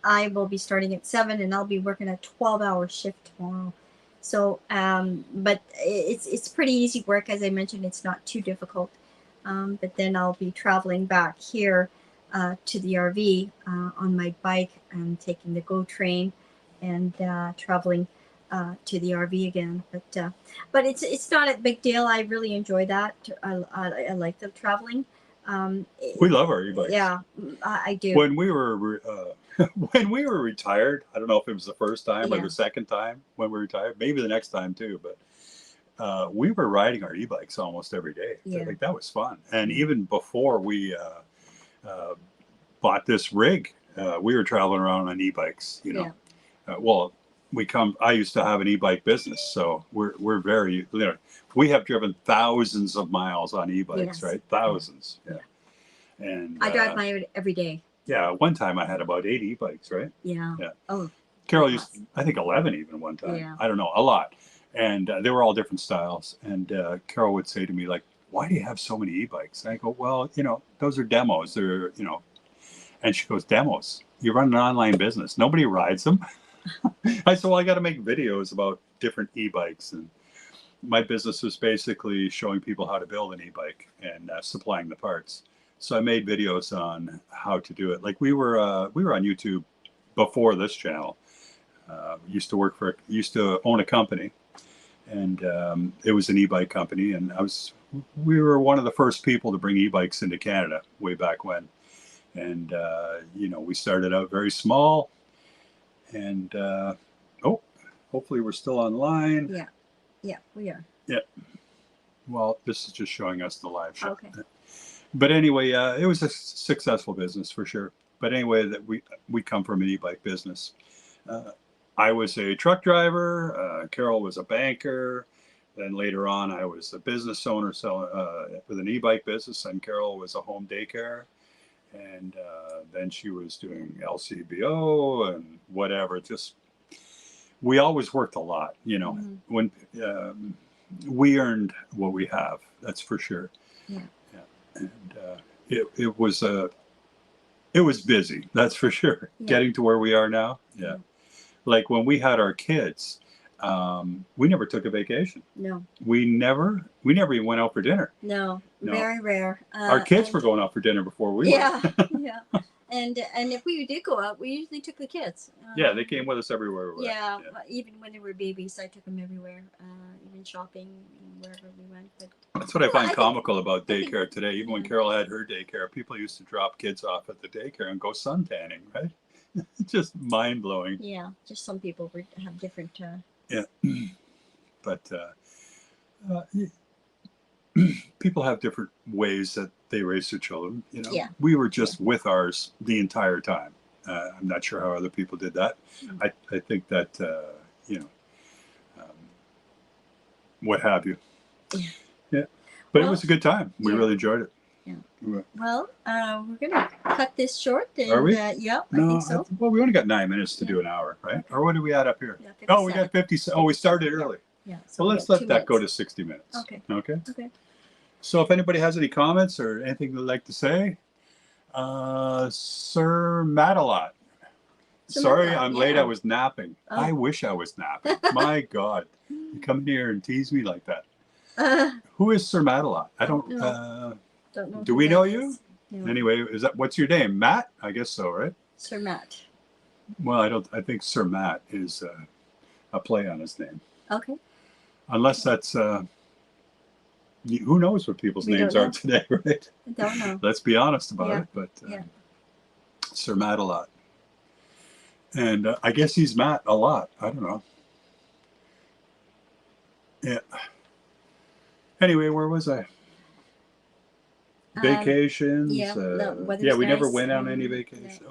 I will be starting at 7, and I'll be working a 12-hour shift tomorrow. So, but it's pretty easy work, as I mentioned. It's not too difficult. But then I'll be traveling back here to the RV on my bike and taking the GO train and traveling to the RV again. But it's not a big deal. I really enjoy that. I like the traveling. We love our e-bikes. Yeah, I do. When we were when we were retired, I don't know if it was the first time or Yeah. the second time when we retired, maybe the next time too, but we were riding our e-bikes almost every day. Yeah. Like that was fun. And even before we bought this rig, we were traveling around on e-bikes. You know, well, I used to have an e-bike business, so we're very, you know, we have driven thousands of miles on e-bikes, Yes. right? Thousands, yeah. And I drive mine every day. yeah, one time I had about 8 e-bikes, right? Yeah. Yeah. Oh. Carol used, I think 11 even one time. Yeah. I don't know, a lot. And they were all different styles. And Carol would say to me, like, why do you have so many e-bikes? And I go, well, you know, those are demos. They're, you know, and she goes, demos? You run an online business. Nobody rides them. I said, well, I got to make videos about different e-bikes. And my business was basically showing people how to build an e-bike and supplying the parts. So I made videos on how to do it. Like we were on YouTube before this channel. Used to own a company, and it was an e-bike company, and we were one of the first people to bring e-bikes into Canada way back when. And you know, we started out very small, and hopefully we're still online. Yeah, we are. Yeah. Well, this is just showing us the live show. Okay. But anyway, it was a successful business for sure. But anyway, that we come from an e-bike business. I was a truck driver. Carol was a banker. Then later on, I was a business owner with an e-bike business, and Carol was a home daycare. And then she was doing LCBO and whatever. Just we always worked a lot, you know. Mm-hmm. When we earned what we have, that's for sure. Yeah. And it was busy, that's for sure. Yeah. Getting to where we are now, yeah. Like when we had our kids, we never took a vacation. No. We never even went out for dinner. No. Very rare. Our kids were going out for dinner before we were. Yeah. And if we did go out, we usually took the kids. Yeah, they came with us everywhere we went. Yeah, even when they were babies, I took them everywhere, even shopping, wherever we went. But that's what I find comical about daycare today. Even when Carol had her daycare, people used to drop kids off at the daycare and go sun tanning, right? Just mind blowing. Yeah, just some people have different. Yeah, but people have different ways that they raise their children. You know, we were just with ours the entire time. I'm not sure how other people did that. I think that you know, what have you. Yeah, but it was a good time. We really enjoyed it. Yeah. Well, we're gonna cut this short. And, Are we? Yeah, I think so. Well, we only got 9 minutes to do an hour, right? Okay. Or what do we add up here? Yeah, we got 50. Oh, we started early. Yeah. So well, let's let that go to 60 minutes. Okay. Okay. Okay. So if anybody has any comments or anything they'd like to say, Sir Matalot. Sorry, I'm late. I was napping. Oh. I wish I was napping. My God, you come here and tease me like that. Who is Sir Matalot? I don't know. Do we know you? No. Anyway, what's your name? Matt? I guess so, right? Sir Matt. Well, I think Sir Matt is a play on his name. Okay. Unless that's who knows what people's names are today, right? I don't know. Let's be honest about it. But Sir Matt a lot. And I guess he's Matt a lot. I don't know. Yeah. Anyway, where was I? Vacations. We never went on any vacation.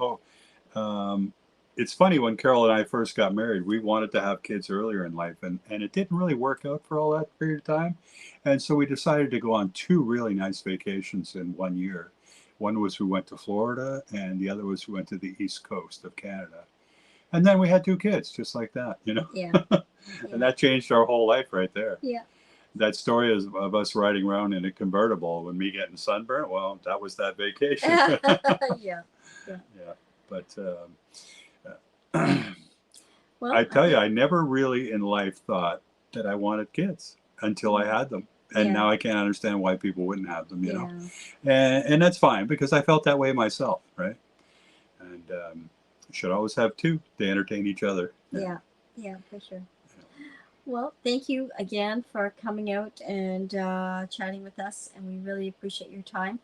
It's funny, when Carol and I first got married, we wanted to have kids earlier in life, and it didn't really work out for all that period of time. And so we decided to go on 2 really nice vacations in 1 year. One was we went to Florida, and the other was we went to the East Coast of Canada. And then we had 2 kids, just like that, you know? Yeah. And that changed our whole life right there. Yeah. That story of us riding around in a convertible and me getting sunburned, well, that was that vacation. Yeah. But well, I tell you, I never really in life thought that I wanted kids until I had them. And now I can't understand why people wouldn't have them, you know. And that's fine, because I felt that way myself, right? And should always have 2. They entertain each other. Yeah, for sure. Well, thank you again for coming out and chatting with us, and we really appreciate your time.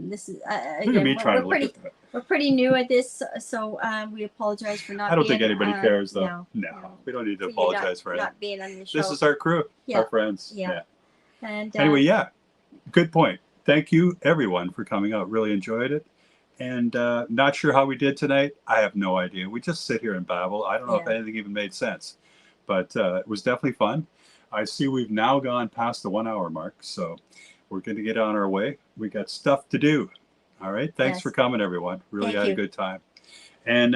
This is Look at again, me trying to look at that. we're pretty new at this, so we apologize for not. I don't think being, anybody cares, though. No, No, we don't need to for you apologize for anything. not being on the show. This is our crew, Yeah. our friends. Yeah. And Anyway, yeah, good point. Thank you, everyone, for coming out. Really enjoyed it. And not sure how we did tonight. I have no idea. We just sit here and babble. I don't know if Yeah. anything even made sense. But it was definitely fun. I see we've now gone past the 1 hour mark. So we're going to get on our way. We got stuff to do. All right. Thanks Yes. for coming, everyone. Really Thank had you. a good time. And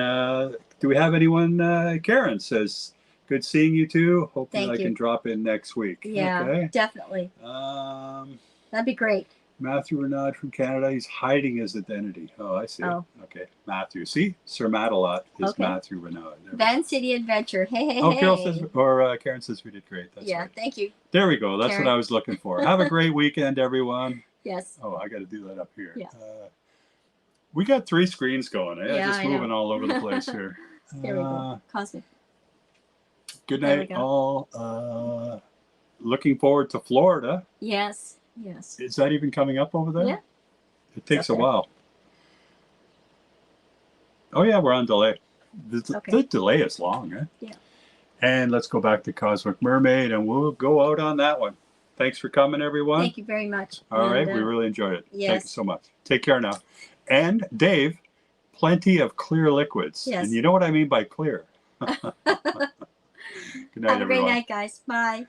do we have anyone? Karen says, good seeing you too. Hopefully Thank I you. can drop in next week. yeah, Okay. definitely. That'd be great. Matthew Renaud from Canada. He's hiding his identity. Oh, I see. Oh. Okay. Matthew. See? Sir Matalot is Okay. Matthew Renaud. There we Van City Adventure. Hey, go. hey, Carol hey. says, or Karen says we did great. That's Yeah, right. thank you. There we go. That's Karen. what I was looking for. Have a great weekend, everyone. Yes. Oh, I got to do that up here. Yeah. We got 3 screens going. Eh? Yeah, Just I know. moving all over the place here. Here we go. Cosmic. Good There we night, go. all. Looking forward to Florida. Yes. Yes. Is that even coming up over there? Yeah. It takes a up there. while. Oh, yeah, we're on delay. Okay. The delay is long, eh? Yeah. And let's go back to Cosmic Mermaid, and we'll go out on that one. Thanks for coming, everyone. Thank you very much. All right, And, we really enjoyed it. Thank you yes. so much. Take care now. And Dave, plenty of clear liquids. Yes. And you know what I mean by clear. Good night, Have a great everyone. night, guys. Bye.